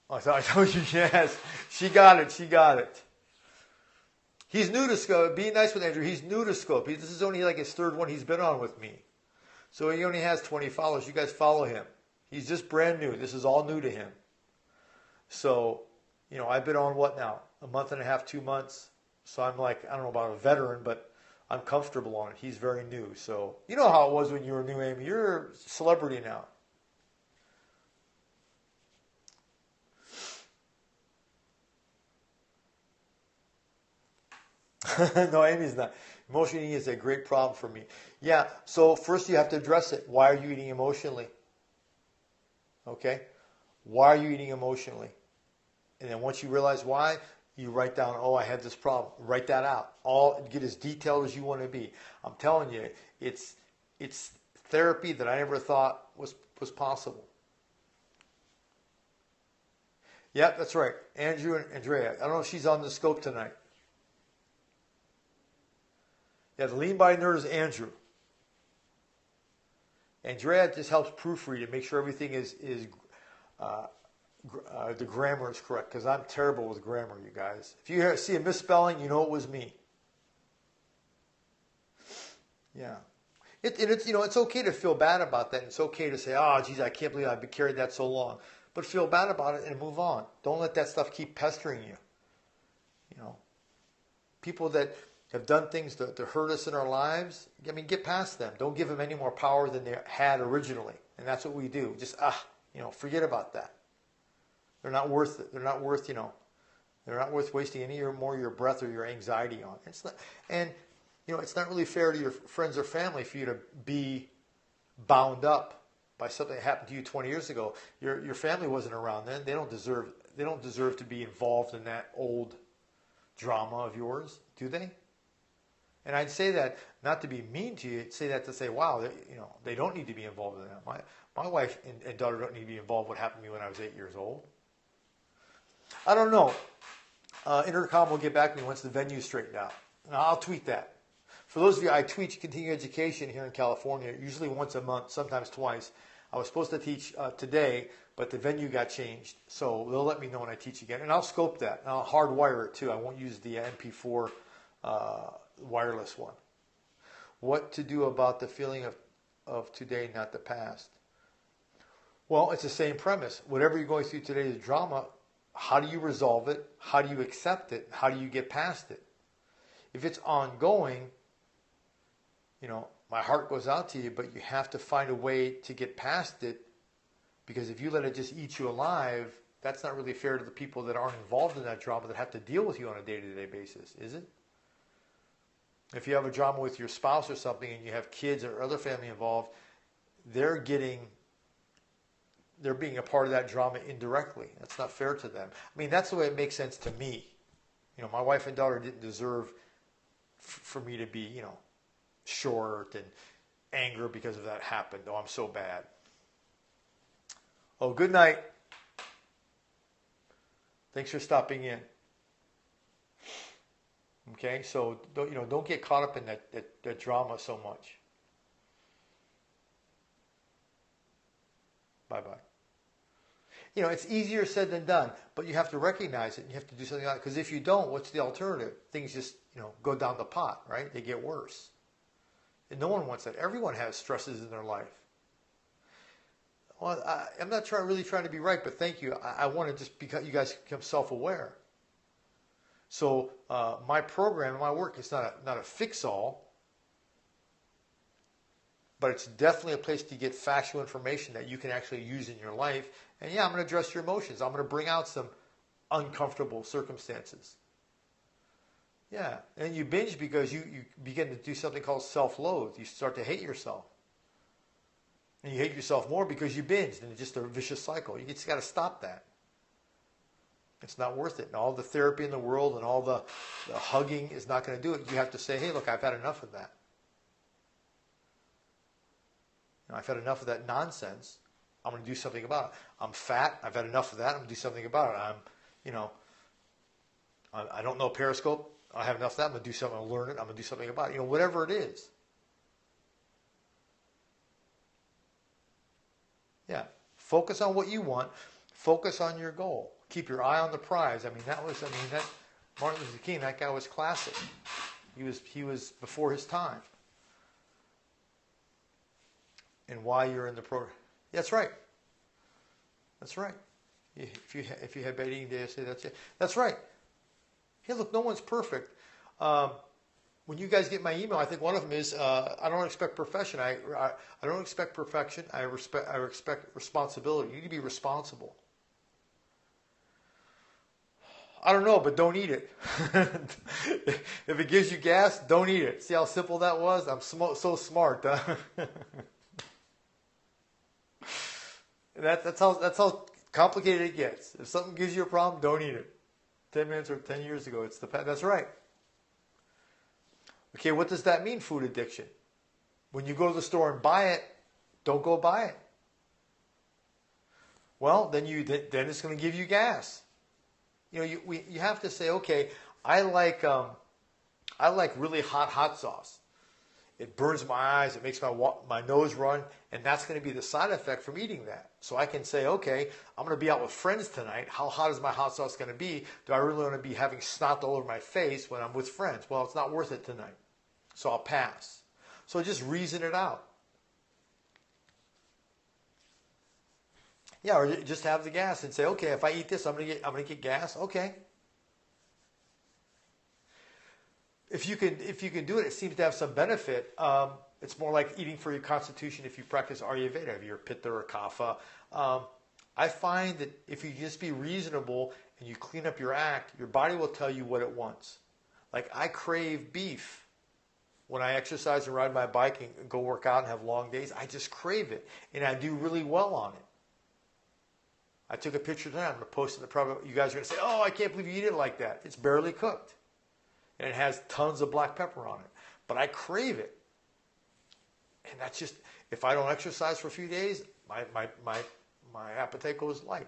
I told you, yes. She got it. She got it. He's new to Scope. Be nice with Andrew. He's new to Scope. This is only like his 3rd one he's been on with me. So he only has 20 followers. You guys follow him. He's just brand new. This is all new to him. So, I've been on what now? A month and a half, 2 months. So I'm like, I don't know about a veteran, but I'm comfortable on it. He's very new. So, you know how it was when you were new, Amy. You're a celebrity now. No, Amy's not. Emotional eating is a great problem for me. Yeah, so first you have to address it. Why are you eating emotionally? Okay? Why are you eating emotionally? And then once you realize why, you write down, oh, I had this problem. Write that out. Get as detailed as you want to be. I'm telling you, it's therapy that I never thought was possible. Yeah, that's right. Andrew and Andrea. I don't know if she's on the scope tonight. Yeah, the lean body nerd is Andrew. Andrea just helps proofread and make sure everything is the grammar is correct, because I'm terrible with grammar, you guys. If you see a misspelling, you know it was me. Yeah. It's okay to feel bad about that. It's okay to say, oh, geez, I can't believe I've been carried that so long. But feel bad about it and move on. Don't let that stuff keep pestering you. People that have done things to hurt us in our lives, get past them. Don't give them any more power than they had originally. And that's what we do. Just, forget about that. They're not worth it. They're not worth, they're not worth wasting any more of your breath or your anxiety on. It's not really fair to your friends or family for you to be bound up by something that happened to you 20 years ago. Your family wasn't around then. They don't deserve to be involved in that old drama of yours, do they? And I'd say that not to be mean to you, say that to say, wow, they don't need to be involved in that. My wife and daughter don't need to be involved in what happened to me when I was 8 years old. I don't know. Intercom will get back to me once the venue's straightened out. And I'll tweet that. For those of you, I teach continuing education here in California, usually once a month, sometimes twice. I was supposed to teach today, but the venue got changed. So they'll let me know when I teach again. And I'll scope that. And I'll hardwire it too. I won't use the MP4 wireless one. What to do about the feeling of today, not the past? Well, it's the same premise. Whatever you're going through today is drama. How do you resolve it? How do you accept it? How do you get past it? If it's ongoing, my heart goes out to you, but you have to find a way to get past it, because if you let it just eat you alive, that's not really fair to the people that aren't involved in that drama that have to deal with you on a day-to-day basis, is it? If you have a drama with your spouse or something and you have kids or other family involved, they're being a part of that drama indirectly. That's not fair to them. I mean, that's the way it makes sense to me. You know, my wife and daughter didn't deserve for me to be, you know, short and anger because of that happened. Oh, I'm so bad. Oh, good night. Thanks for stopping in. Okay, so don't get caught up in that drama so much. Bye-bye. You know, it's easier said than done, but you have to recognize it and you have to do something about it. Because if you don't, what's the alternative? Things just, you know, go down the pot, right? They get worse. And no one wants that. Everyone has stresses in their life. Well, I'm not really trying to be right, but thank you. I want to just you guys become self-aware. So my program and my work is not a fix-all, but it's definitely a place to get factual information that you can actually use in your life. And yeah, I'm going to address your emotions. I'm going to bring out some uncomfortable circumstances. Yeah, and you binge because you begin to do something called self-loathe. You start to hate yourself. And you hate yourself more because you binged, and it's just a vicious cycle. You just got to stop that. It's not worth it. And all the therapy in the world and all the hugging is not going to do it. You have to say, hey, look, I've had enough of that. You know, I've had enough of that nonsense. I'm going to do something about it. I'm fat. I've had enough of that. I'm going to do something about it. I don't know Periscope. I have enough of that. I'm going to do something. I'm going to learn it. I'm going to do something about it. You know, whatever it is. Yeah. Focus on what you want. Focus on your goal. Keep your eye on the prize. I mean, that Martin Luther King, that guy was classic. He was before his time. And why you're in the program. That's right. That's right. If you had bad eating day, I say that's it. That's right. Hey, look, no one's perfect. When you guys get my email, I think one of them is I don't expect perfection. I don't expect perfection. I expect responsibility. You need to be responsible. I don't know, but don't eat it. If it gives you gas, don't eat it. See how simple that was? I'm so smart. Huh? That's how complicated it gets. If something gives you a problem, don't eat it. 10 minutes or 10 years ago, that's right. Okay, what does that mean, food addiction? When you go to the store and buy it, don't go buy it. Well, then it's going to give you gas. You know, you have to say, okay, I like really hot sauce. It burns my eyes. It makes my nose run, and that's going to be the side effect from eating that. So I can say, okay, I'm going to be out with friends tonight. How hot is my hot sauce going to be? Do I really want to be having snot all over my face when I'm with friends? Well, it's not worth it tonight, so I'll pass. So just reason it out. Yeah, or just have the gas and say, okay, if I eat this, I'm gonna get gas. Okay. If you can do it, it seems to have some benefit. It's more like eating for your constitution if you practice Ayurveda, if you're Pitta or Kapha. I find that if you just be reasonable and you clean up your act, your body will tell you what it wants. Like I crave beef. When I exercise and ride my bike and go work out and have long days, I just crave it. And I do really well on it. I took a picture tonight. I'm going to post it in the private. You guys are going to say, oh, I can't believe you eat it like that. It's barely cooked. And it has tons of black pepper on it. But I crave it. And that's just, if I don't exercise for a few days, my appetite goes light.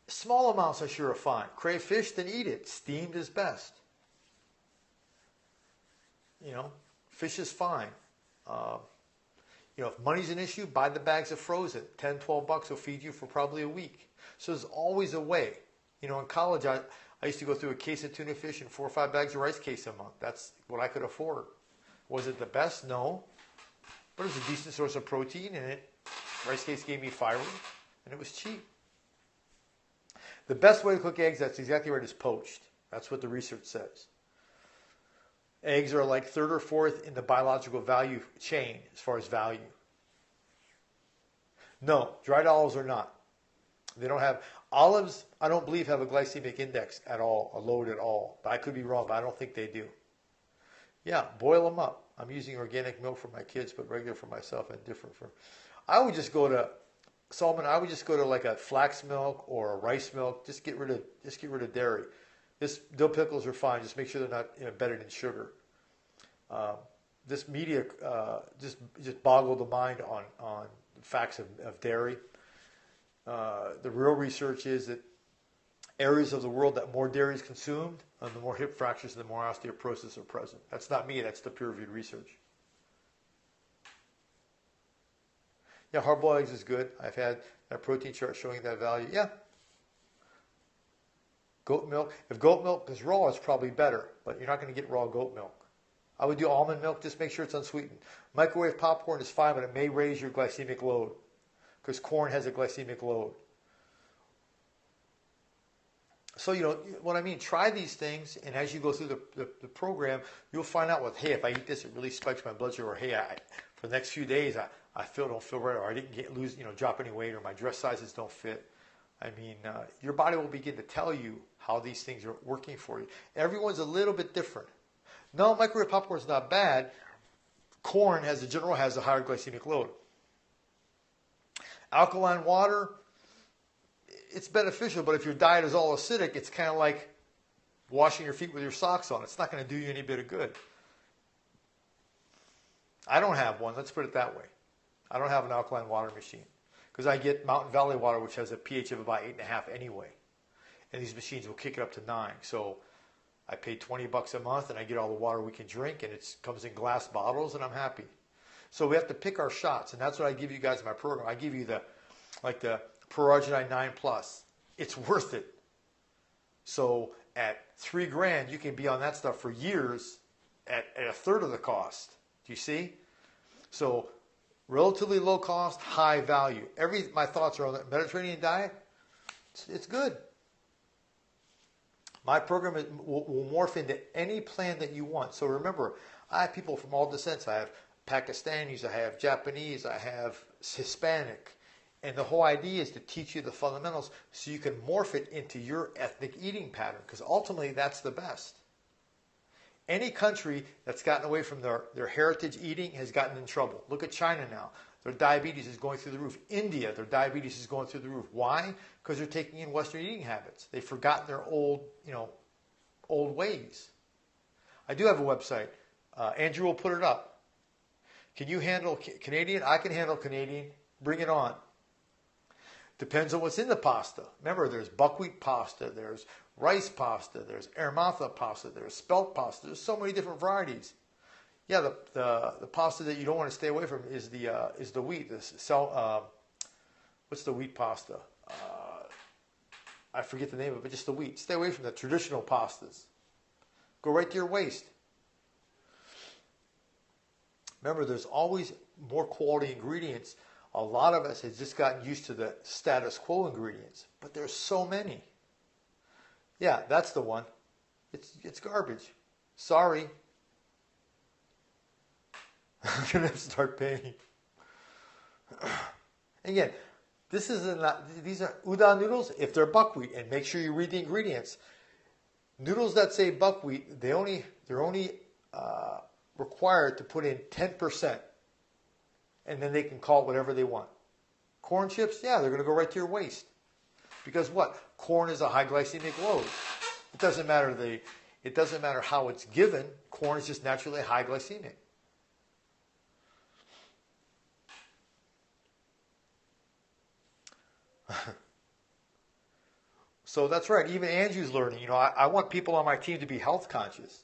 Small amounts I sure are fine. Crave fish, then eat it. Steamed is best. You know, fish is fine. You know, if money's an issue, buy the bags of frozen. 10, 12 bucks will feed you for probably a week. So there's always a way. You know, in college, I used to go through a case of tuna fish and 4 or 5 bags of rice cakes a month. That's what I could afford. Was it the best? No. But it was a decent source of protein, and rice cakes gave me fiber, and it was cheap. The best way to cook eggs, that's exactly right, is poached. That's what the research says. Eggs are like 3rd or 4th in the biological value chain as far as value. No, dried olives are not. They don't have, olives, I don't believe have a glycemic index at all, a load at all. But I could be wrong, but I don't think they do. Yeah, boil them up. I'm using organic milk for my kids, but regular for myself and different for, I would just go to, Solomon, I would just go to like a flax milk or a rice milk. Just get rid of dairy. Dill pickles are fine. Just make sure they're not embedded in sugar. This media just boggled the mind on facts of dairy. The real research is that areas of the world that more dairy is consumed, the more hip fractures and the more osteoporosis are present. That's not me. That's the peer-reviewed research. Yeah, hard-boiled eggs is good. I've had that protein chart showing that value. Yeah. Goat milk. If goat milk is raw, it's probably better, but you're not going to get raw goat milk. I would do almond milk. Just make sure it's unsweetened. Microwave popcorn is fine, but it may raise your glycemic load because corn has a glycemic load. So, what I mean, try these things, and as you go through the program, you'll find out hey, if I eat this, it really spikes my blood sugar, or hey, for the next few days, I don't feel right, or I didn't drop any weight, or my dress sizes don't fit. I mean, your body will begin to tell you how these things are working for you. Everyone's a little bit different. No, microwave popcorn is not bad. Corn, as a general, has a higher glycemic load. Alkaline water, it's beneficial, but if your diet is all acidic, it's kind of like washing your feet with your socks on. It's not going to do you any bit of good. I don't have one. Let's put it that way. I don't have an alkaline water machine because I get Mountain Valley water, which has a pH of about 8.5 anyway. And these machines will kick it up to 9. So I pay $20 a month and I get all the water we can drink, and it comes in glass bottles, and I'm happy. So we have to pick our shots, and that's what I give you guys in my program. I give you the Pro-Arginine 9+. It's worth it. So at $3,000, you can be on that stuff for years at a third of the cost. Do you see? So relatively low cost, high value. My thoughts are on the Mediterranean diet. It's good. My program will morph into any plan that you want. So remember, I have people from all descents. I have Pakistanis, I have Japanese, I have Hispanic. And the whole idea is to teach you the fundamentals so you can morph it into your ethnic eating pattern, because ultimately that's the best. Any country that's gotten away from their heritage eating has gotten in trouble. Look at China now. Their diabetes is going through the roof. India, their diabetes is going through the roof. Why? Because they're taking in Western eating habits. They've forgotten their old ways. I do have a website. Andrew will put it up. Can you handle Canadian? I can handle Canadian. Bring it on. Depends on what's in the pasta. Remember, there's buckwheat pasta, there's rice pasta, there's aramantha pasta, there's spelt pasta. There's so many different varieties. Yeah, the pasta that you don't want to stay away from is the wheat. What's the wheat pasta? I forget the name of it, but just the wheat. Stay away from the traditional pastas. Go right to your waist. Remember, there's always more quality ingredients. A lot of us have just gotten used to the status quo ingredients, but there's so many. Yeah, that's the one. It's garbage. Sorry. I'm going to start paying. Again, these are udon noodles if they're buckwheat, and make sure you read the ingredients. Noodles that say buckwheat, they're only required to put in 10%, and then they can call it whatever they want. Corn chips, yeah, they're going to go right to your waist. Because what? Corn is a high glycemic load. It doesn't matter how it's given. Corn is just naturally high glycemic. So that's right. Even Andrew's learning. I want people on my team to be health conscious.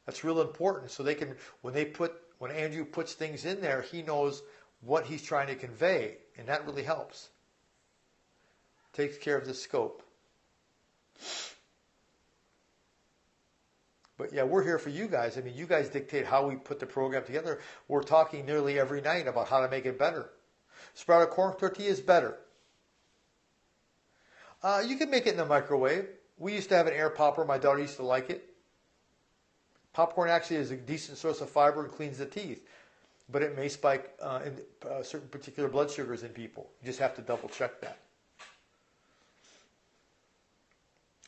That's real important. So they can, when Andrew puts things in there, he knows what he's trying to convey, and that really helps. Takes care of the scope. But yeah, we're here for you guys. I mean, you guys dictate how we put the program together. We're talking nearly every night about how to make it better. Sprouted corn tortilla is better. You can make it in the microwave. We used to have an air popper. My daughter used to like it. Popcorn actually is a decent source of fiber and cleans the teeth. but it may spike in certain particular blood sugars in people. You just have to double check that.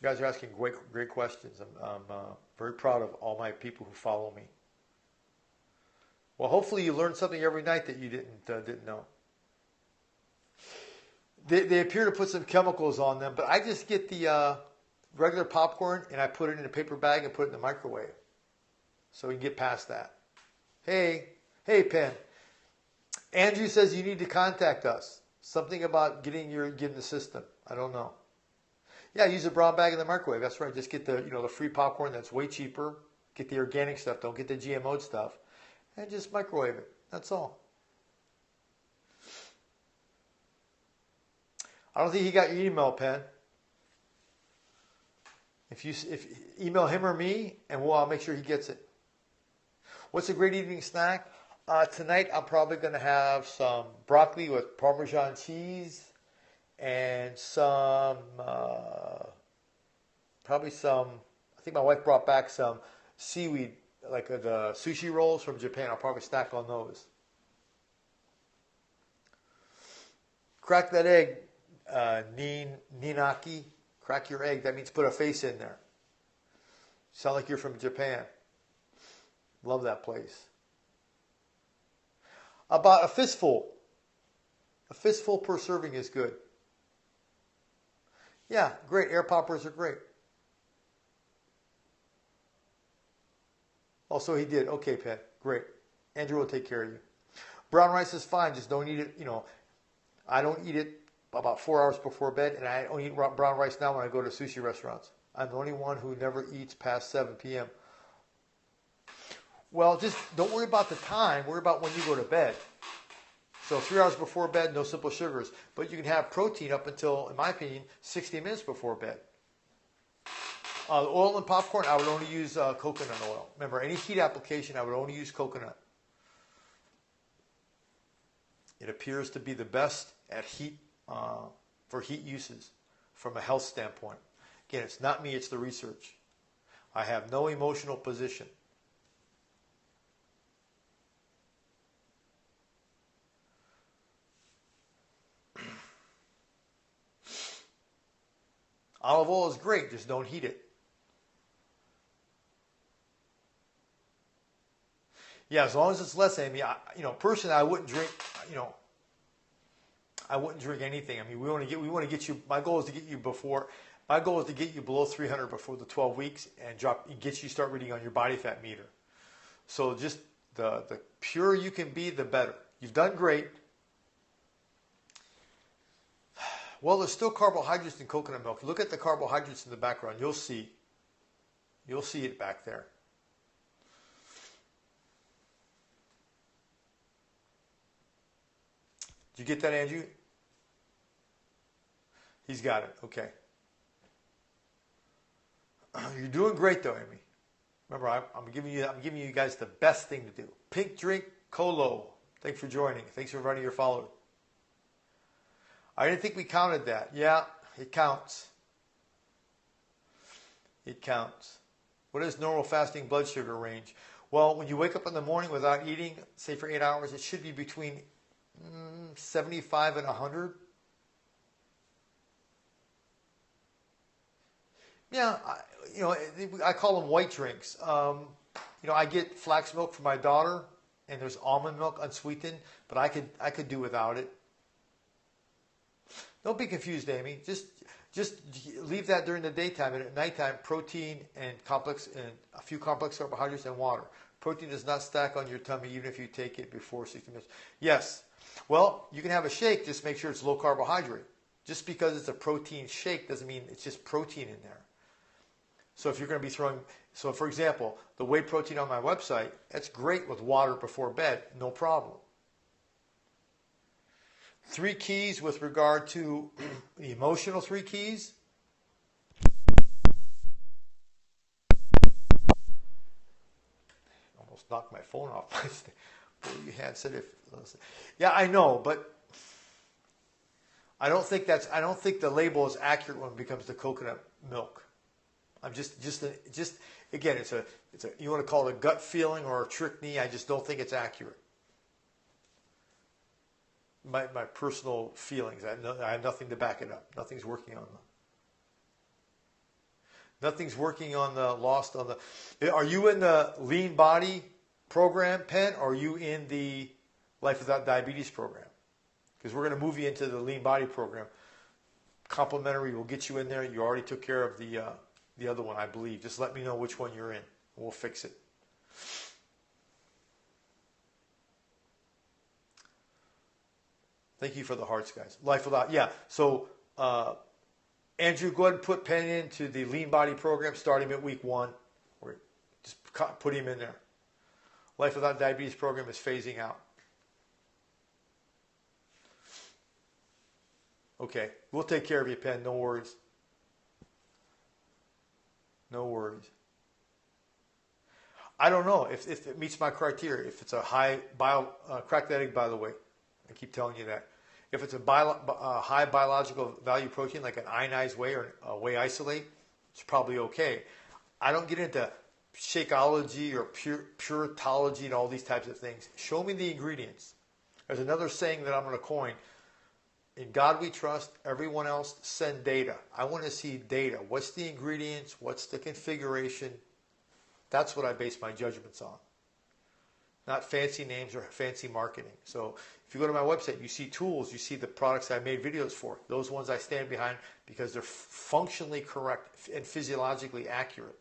You guys are asking great questions. I'm very proud of all my people who follow me. Well, hopefully you learned something every night that you didn't know. They appear to put some chemicals on them, but I just get the regular popcorn and I put it in a paper bag and put it in the microwave, so we can get past that. Hey, Penn. Andrew says you need to contact us. Something about getting the system. I don't know. Yeah, use a brown bag in the microwave. That's right. Just get the free popcorn that's way cheaper. Get the organic stuff. Don't get the GMO stuff. And just microwave it. That's all. I don't think he got your email, Penn. If email him or me, and I'll make sure he gets it. What's a great evening snack? Tonight I'm probably going to have some broccoli with Parmesan cheese and I think my wife brought back some seaweed, like the sushi rolls from Japan. I'll probably snack on those. Crack that egg, Ninaki. Crack your egg. That means put a face in there. Sound like you're from Japan. Love that place. About a fistful. A fistful per serving is good. Yeah, great. Air poppers are great. Oh, so he did. Okay, Pat. Great. Andrew will take care of you. Brown rice is fine. Just don't eat it. I don't eat it about 4 hours before bed, and I only eat brown rice now when I go to sushi restaurants. I'm the only one who never eats past 7 p.m. Well, just don't worry about the time. Worry about when you go to bed. So 3 hours before bed, no simple sugars. But you can have protein up until, in my opinion, 60 minutes before bed. Oil and popcorn, I would only use coconut oil. Remember, any heat application, I would only use coconut. It appears to be the best at heat for heat uses from a health standpoint. Again, it's not me, it's the research. I have no emotional position. Olive oil is great, just don't heat it. Yeah, as long as it's less, Amy. Personally, I wouldn't drink. I wouldn't drink anything. I mean, we want to get you. My goal is to get you below 300 before the 12 weeks and start reading on your body fat meter. So just the purer you can be, the better. You've done great. Well, there's still carbohydrates in coconut milk. Look at the carbohydrates in the background. You'll see it back there. Did you get that, Andrew? He's got it. Okay. You're doing great, though, Amy. Remember, I'm giving you guys the best thing to do. Pink Drink Colo. Thanks for joining. Thanks for running your follower. I didn't think we counted that. Yeah, it counts. It counts. What is normal fasting blood sugar range? Well, when you wake up in the morning without eating, say for 8 hours, it should be between 75 and 100. Yeah, I call them white drinks. I get flax milk for my daughter, and there's almond milk unsweetened, but I could do without it. Don't be confused, Amy. Just leave that during the daytime, and at nighttime, protein and a few complex carbohydrates and water. Protein does not stack on your tummy even if you take it before 60 minutes. Yes. Well, you can have a shake. Just make sure it's low carbohydrate. Just because it's a protein shake doesn't mean it's just protein in there. So if you're going to be for example, the whey protein on my website, that's great with water before bed, no problem. 3 keys with regard to the emotional 3 keys. Almost knocked my phone off. You had said yeah, I know, but I don't think the label is accurate when it becomes the coconut milk. I'm just again, it's a you want to call it a gut feeling or a trick knee. I just don't think it's accurate. my personal feelings. I have nothing to back it up. Nothing's working on them. Nothing's working on the lost on the. Are you in the lean body program, Penn? Or are you in the Life Without Diabetes program? Because we're going to move you into the lean body program. Complimentary, we'll get you in there. You already took care of the other one, I believe. Just let me know which one you're in. We'll fix it. Thank you for the hearts, guys. Life Without, yeah. So, Andrew, go ahead and put Penn into the lean body program. Start him at week 1. Or just put him in there. Life Without Diabetes program is phasing out. Okay, we'll take care of you, Penn. No worries. No worries. I don't know if it meets my criteria. If it's a high crack that egg, by the way. I keep telling you that. If it's a high biological value protein, like an ionized whey or a whey isolate, it's probably okay. I don't get into Shakeology or puritology and all these types of things. Show me the ingredients. There's another saying that I'm going to coin. In God we trust, everyone else send data. I want to see data. What's the ingredients? What's the configuration? That's what I base my judgments on. Not fancy names or fancy marketing. So if you go to my website, you see tools, you see the products I made videos for. Those ones I stand behind because they're functionally correct and physiologically accurate.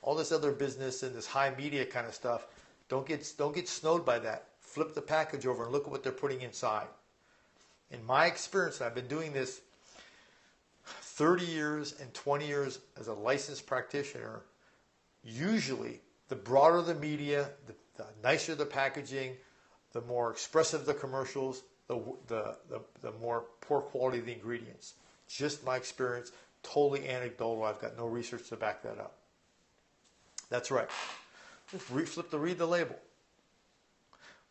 All this other business and this high media kind of stuff, don't get snowed by that. Flip the package over and look at what they're putting inside. In my experience, I've been doing this 30 years and 20 years as a licensed practitioner. Usually, the broader the media, the nicer the packaging, the more expressive the commercials, the more poor quality the ingredients. Just my experience, totally anecdotal. I've got no research to back that up. That's right. Just read the label.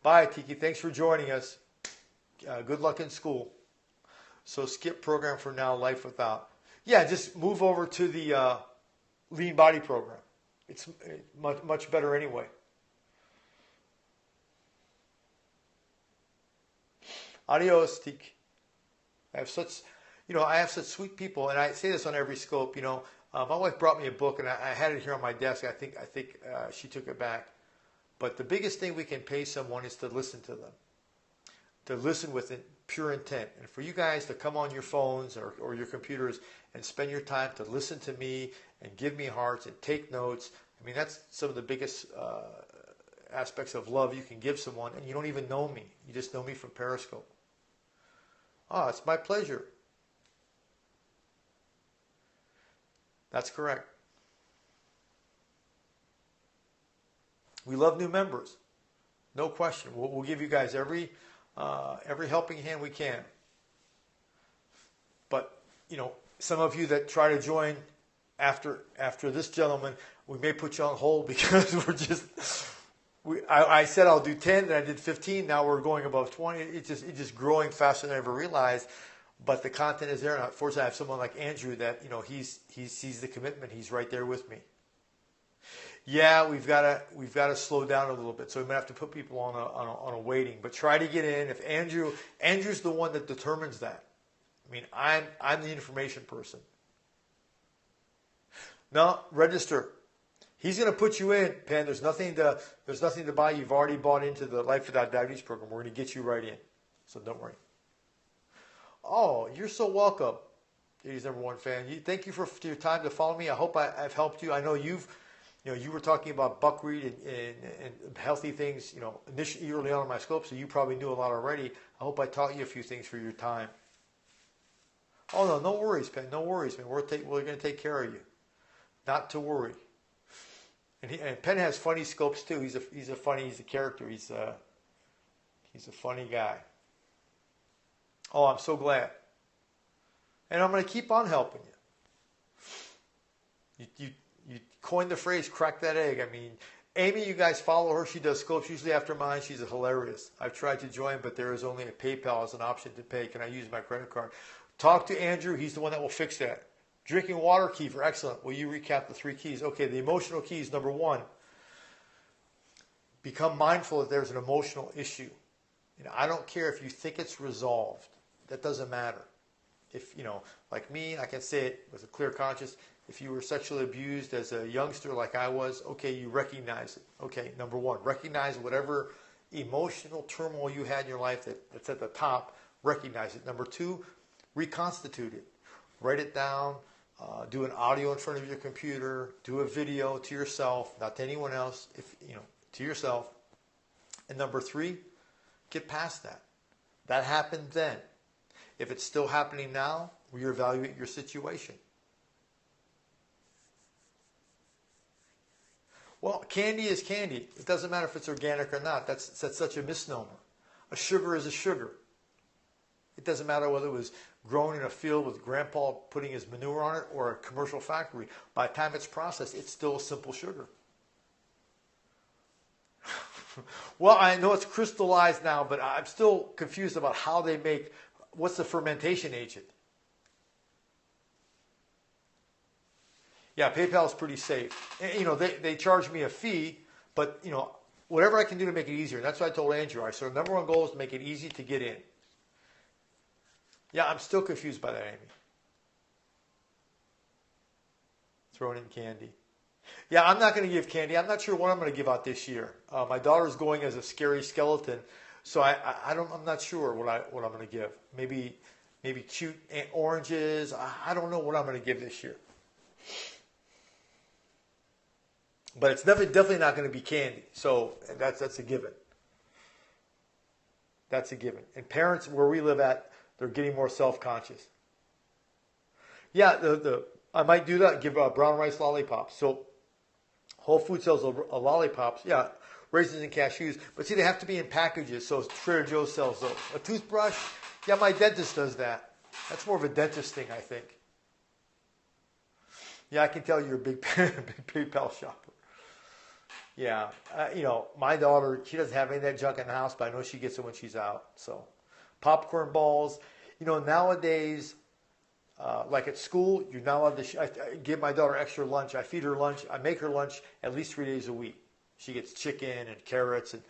Bye, Tiki. Thanks for joining us. Good luck in school. So skip program for now, Life Without. Yeah, just move over to the lean body program. It's much better anyway. Adios, Tiki. I have such sweet people, and I say this on every scope. My wife brought me a book, and I had it here on my desk. I think she took it back. But the biggest thing we can pay someone is to listen to them, to listen with pure intent. And for you guys to come on your phones or your computers and spend your time to listen to me and give me hearts and take notes. I mean, that's some of the biggest aspects of love you can give someone, and you don't even know me. You just know me from Periscope. Ah, it's my pleasure. That's correct. We love new members. No question. We'll give you guys every helping hand we can. But, some of you that try to join after this gentleman, we may put you on hold because I said I'll do 10, then I did 15. Now we're going above 20. It's just growing faster than I ever realized. But the content is there. And unfortunately, I have someone like Andrew that he sees the commitment. He's right there with me. Yeah, we've got to slow down a little bit. So we might have to put people on a waiting. But try to get in. If Andrew's the one that determines that. I mean, I'm the information person. No, register. He's going to put you in, Penn. There's nothing to buy. You've already bought into the Life Without Diabetes program. We're going to get you right in. So don't worry. Oh, you're so welcome. He's #1 fan. Thank you for your time to follow me. I hope I've helped you. I know you were talking about buckwheat and healthy things, initially early on in my scope, so you probably knew a lot already. I hope I taught you a few things for your time. Oh, no worries, Penn. No worries, man. We're going to take care of you. Not to worry. And Penn has funny scopes too. He's a character. He's a funny guy. Oh, I'm so glad. And I'm going to keep on helping you. You coined the phrase, crack that egg. I mean, Amy, you guys follow her. She does scopes usually after mine. She's hilarious. I've tried to join, but there is only a PayPal as an option to pay. Can I use my credit card? Talk to Andrew. He's the one that will fix that. Drinking water kefir. Excellent. Will you recap the 3 keys? Okay, the emotional keys. #1, become mindful that there's an emotional issue. You know, I don't care if you think it's resolved. That doesn't matter. If, you know, like me, I can say it with a clear conscience. If you were sexually abused as a youngster like I was, okay, you recognize it. Okay, number one, recognize whatever emotional turmoil you had in your life that's at the top, recognize it. Number two, reconstitute it. Write it down, do an audio in front of your computer, do a video to yourself, not to anyone else, if you know, to yourself. And number three, get past that. That happened then. If it's still happening now, reevaluate your situation. Well, candy is candy. It doesn't matter if it's organic or not. That's such a misnomer. A sugar is a sugar. It doesn't matter whether it was grown in a field with grandpa putting his manure on it or a commercial factory. By the time it's processed, it's still a simple sugar. Well, I know it's crystallized now, but I'm still confused about how they make, what's the fermentation agent? Yeah, PayPal is pretty safe. And, you know, they charge me a fee, but, you know, whatever I can do to make it easier. And that's what I told Andrew. I said, the number one goal is to make it easy to get in. Yeah, I'm still confused by that, Amy. Throwing in candy. Yeah, I'm not going to give candy. I'm not sure what I'm going to give out this year. My daughter's going as a scary skeleton, so I'm not sure what I'm going to give. Maybe cute oranges. I don't know what I'm going to give this year. But it's definitely not going to be candy. So that's a given. That's a given. And parents where we live at, they're getting more self-conscious. Yeah, I might do that. Give brown rice lollipops. So Whole Foods sells a lollipops. Yeah, raisins and cashews. But see, they have to be in packages. So Trader Joe's sells those. A toothbrush. Yeah, my dentist does that. That's more of a dentist thing, I think. Yeah, I can tell you're a big PayPal shopper. Yeah, you know, my daughter, she doesn't have any of that junk in the house, but I know she gets it when she's out. So, popcorn balls. You know, nowadays, like at school, you're not allowed to I give my daughter extra lunch. I feed her lunch. I make her lunch at least 3 days a week. She gets chicken and carrots. And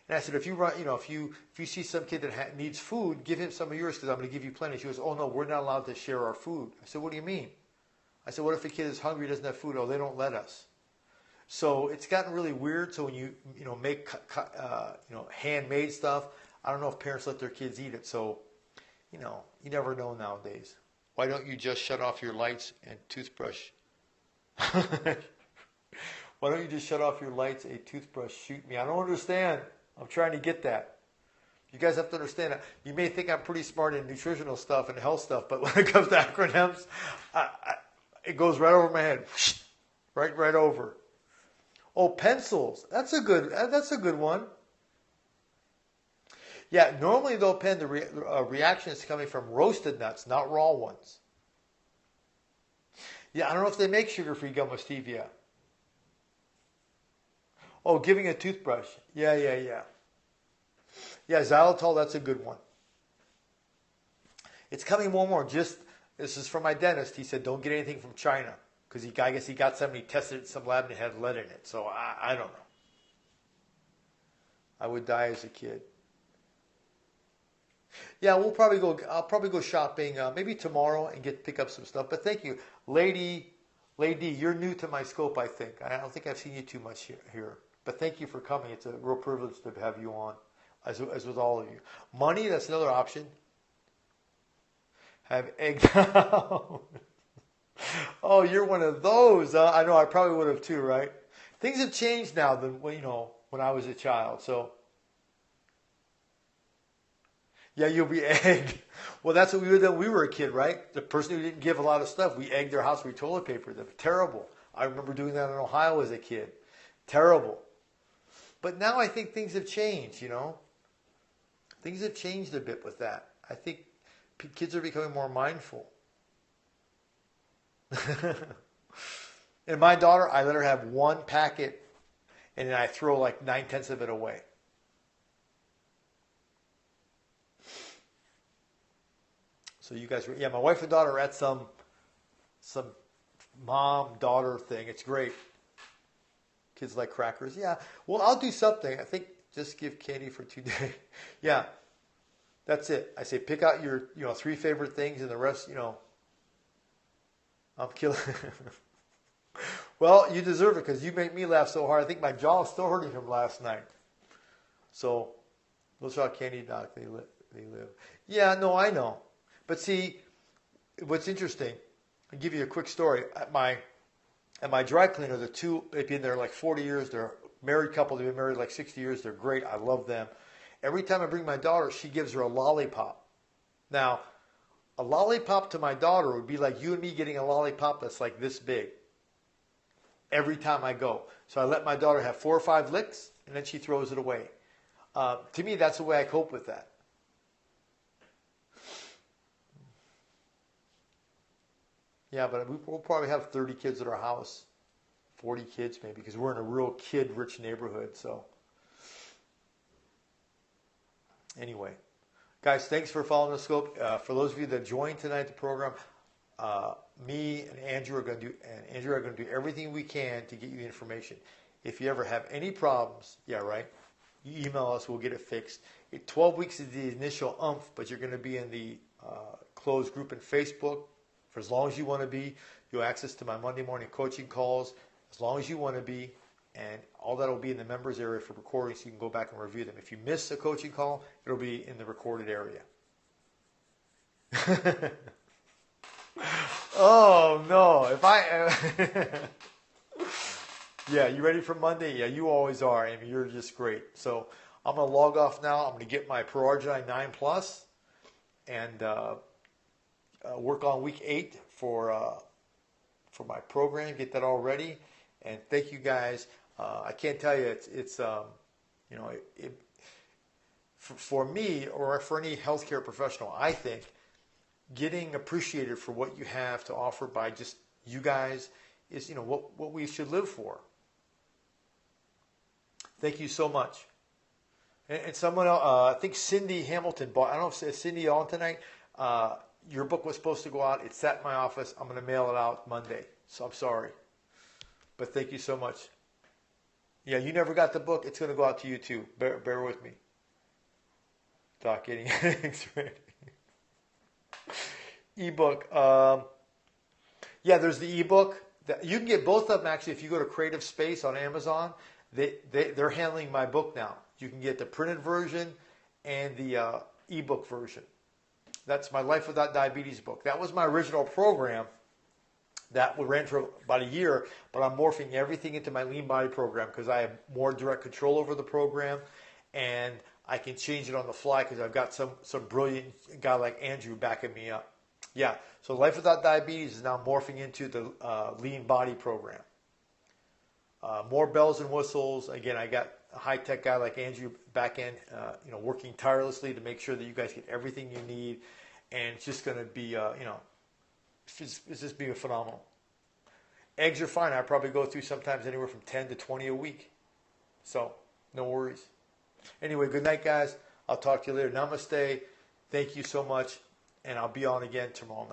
I said, if you see some kid that needs food, give him some of yours because I'm going to give you plenty. She goes, oh, no, we're not allowed to share our food. I said, what do you mean? I said, what if a kid is hungry, doesn't have food? Oh, they don't let us. So it's gotten really weird. So when you make handmade stuff, I don't know if parents let their kids eat it. So, you know, you never know nowadays. Why don't you just shut off your lights and toothbrush? Why don't you just shut off your lights, a toothbrush, shoot me? I don't understand. I'm trying to get that. You guys have to understand that. You may think I'm pretty smart in nutritional stuff and health stuff, but when it comes to acronyms, it goes right over my head. Right over. Oh, pencils. That's a good one. Yeah, normally though, Penn, the reaction is coming from roasted nuts, not raw ones. Yeah, I don't know if they make sugar-free gum with stevia. Oh, giving a toothbrush. Yeah. Yeah, xylitol, that's a good one. It's coming more and more. This is from my dentist. He said, don't get anything from China. Because I guess he got some and he tested it in some lab and it had lead in it. So I don't know. I would die as a kid. Yeah, I'll probably go shopping maybe tomorrow and pick up some stuff. But thank you. Lady, you're new to my scope, I think. I don't think I've seen you too much here. But thank you for coming. It's a real privilege to have you on, as with all of you. Money, that's another option. Have egg down. Oh, you're one of those. I know I probably would have too, right? Things have changed now than when I was a child. So, yeah, you'll be egged. Well, that's what we did when we were a kid, right? The person who didn't give a lot of stuff, we egged their house with toilet paper. Them. Terrible. I remember doing that in Ohio as a kid. Terrible. But now I think things have changed, Things have changed a bit with that. I think kids are becoming more mindful. And my daughter, I let her have one packet and then I throw like 9/10 of it away. So you guys, my wife and daughter are at some mom-daughter thing. It's great. Kids like crackers. Yeah. Well, I'll do something. I think just give candy for 2 days. Yeah. That's it. I say pick out your 3 favorite things, and the rest, I'm killing. Well, you deserve it because you make me laugh so hard. I think my jaw is still hurting from last night. So, those are candy doc. They live. Yeah, no, I know. But see, what's interesting, I'll give you a quick story. At my dry cleaner, they've been there like 40 years. They're a married couple. They've been married like 60 years. They're great. I love them. Every time I bring my daughter, she gives her a lollipop. Now, a lollipop to my daughter would be like you and me getting a lollipop that's like this big. Every time I go. So I let my daughter have 4 or 5 licks, and then she throws it away. To me, that's the way I cope with that. Yeah, but we'll probably have 30 kids at our house. 40 kids maybe, because we're in a real kid-rich neighborhood. So anyway, guys, thanks for following the scope. For those of you that joined tonight the program, me and Andrew are going to do everything we can to get you the information. If you ever have any problems, you email us, we'll get it fixed. 12 weeks is the initial but you're going to be in the closed group in Facebook for as long as you want to be. You'll have access to my Monday morning coaching calls as long as you want to be, and all that will be in the members area for recording, so you can go back and review them. If you miss a coaching call, it'll be in the recorded area. Oh no! Yeah, you ready for Monday? Yeah, you always are. I mean, you're just great. So I'm gonna log off now. I'm gonna get my ProRGI 9 Plus and work on week 8 for my program. Get that all ready. And thank you guys. I can't tell you, for me or for any healthcare professional, I think getting appreciated for what you have to offer by just you guys is what we should live for. Thank you so much. And someone else, I think Cindy Hamilton bought. I don't know if it's Cindy on tonight. Your book was supposed to go out. It's sat in my office. I'm going to mail it out Monday. So I'm sorry. But thank you so much. Yeah, you never got the book. It's going to go out to you too. Bear with me. Doc getting eggs ready. Ebook. Yeah, there's the ebook. You can get both of them actually if you go to Creative Space on Amazon. They're handling my book now. You can get the printed version and the ebook version. That's my Life Without Diabetes book. That was my original program that ran for about a year, but I'm morphing everything into my lean body program because I have more direct control over the program, and I can change it on the fly because I've got some brilliant guy like Andrew backing me up. Yeah, so Life Without Diabetes is now morphing into the lean body program. More bells and whistles. Again, I got a high-tech guy like Andrew back in, working tirelessly to make sure that you guys get everything you need, and it's just going to be, it's just being phenomenal. Eggs are fine. I probably go through sometimes anywhere from 10 to 20 a week, so no worries. Anyway, good night, guys. I'll talk to you later. Namaste. Thank you so much, and I'll be on again tomorrow night.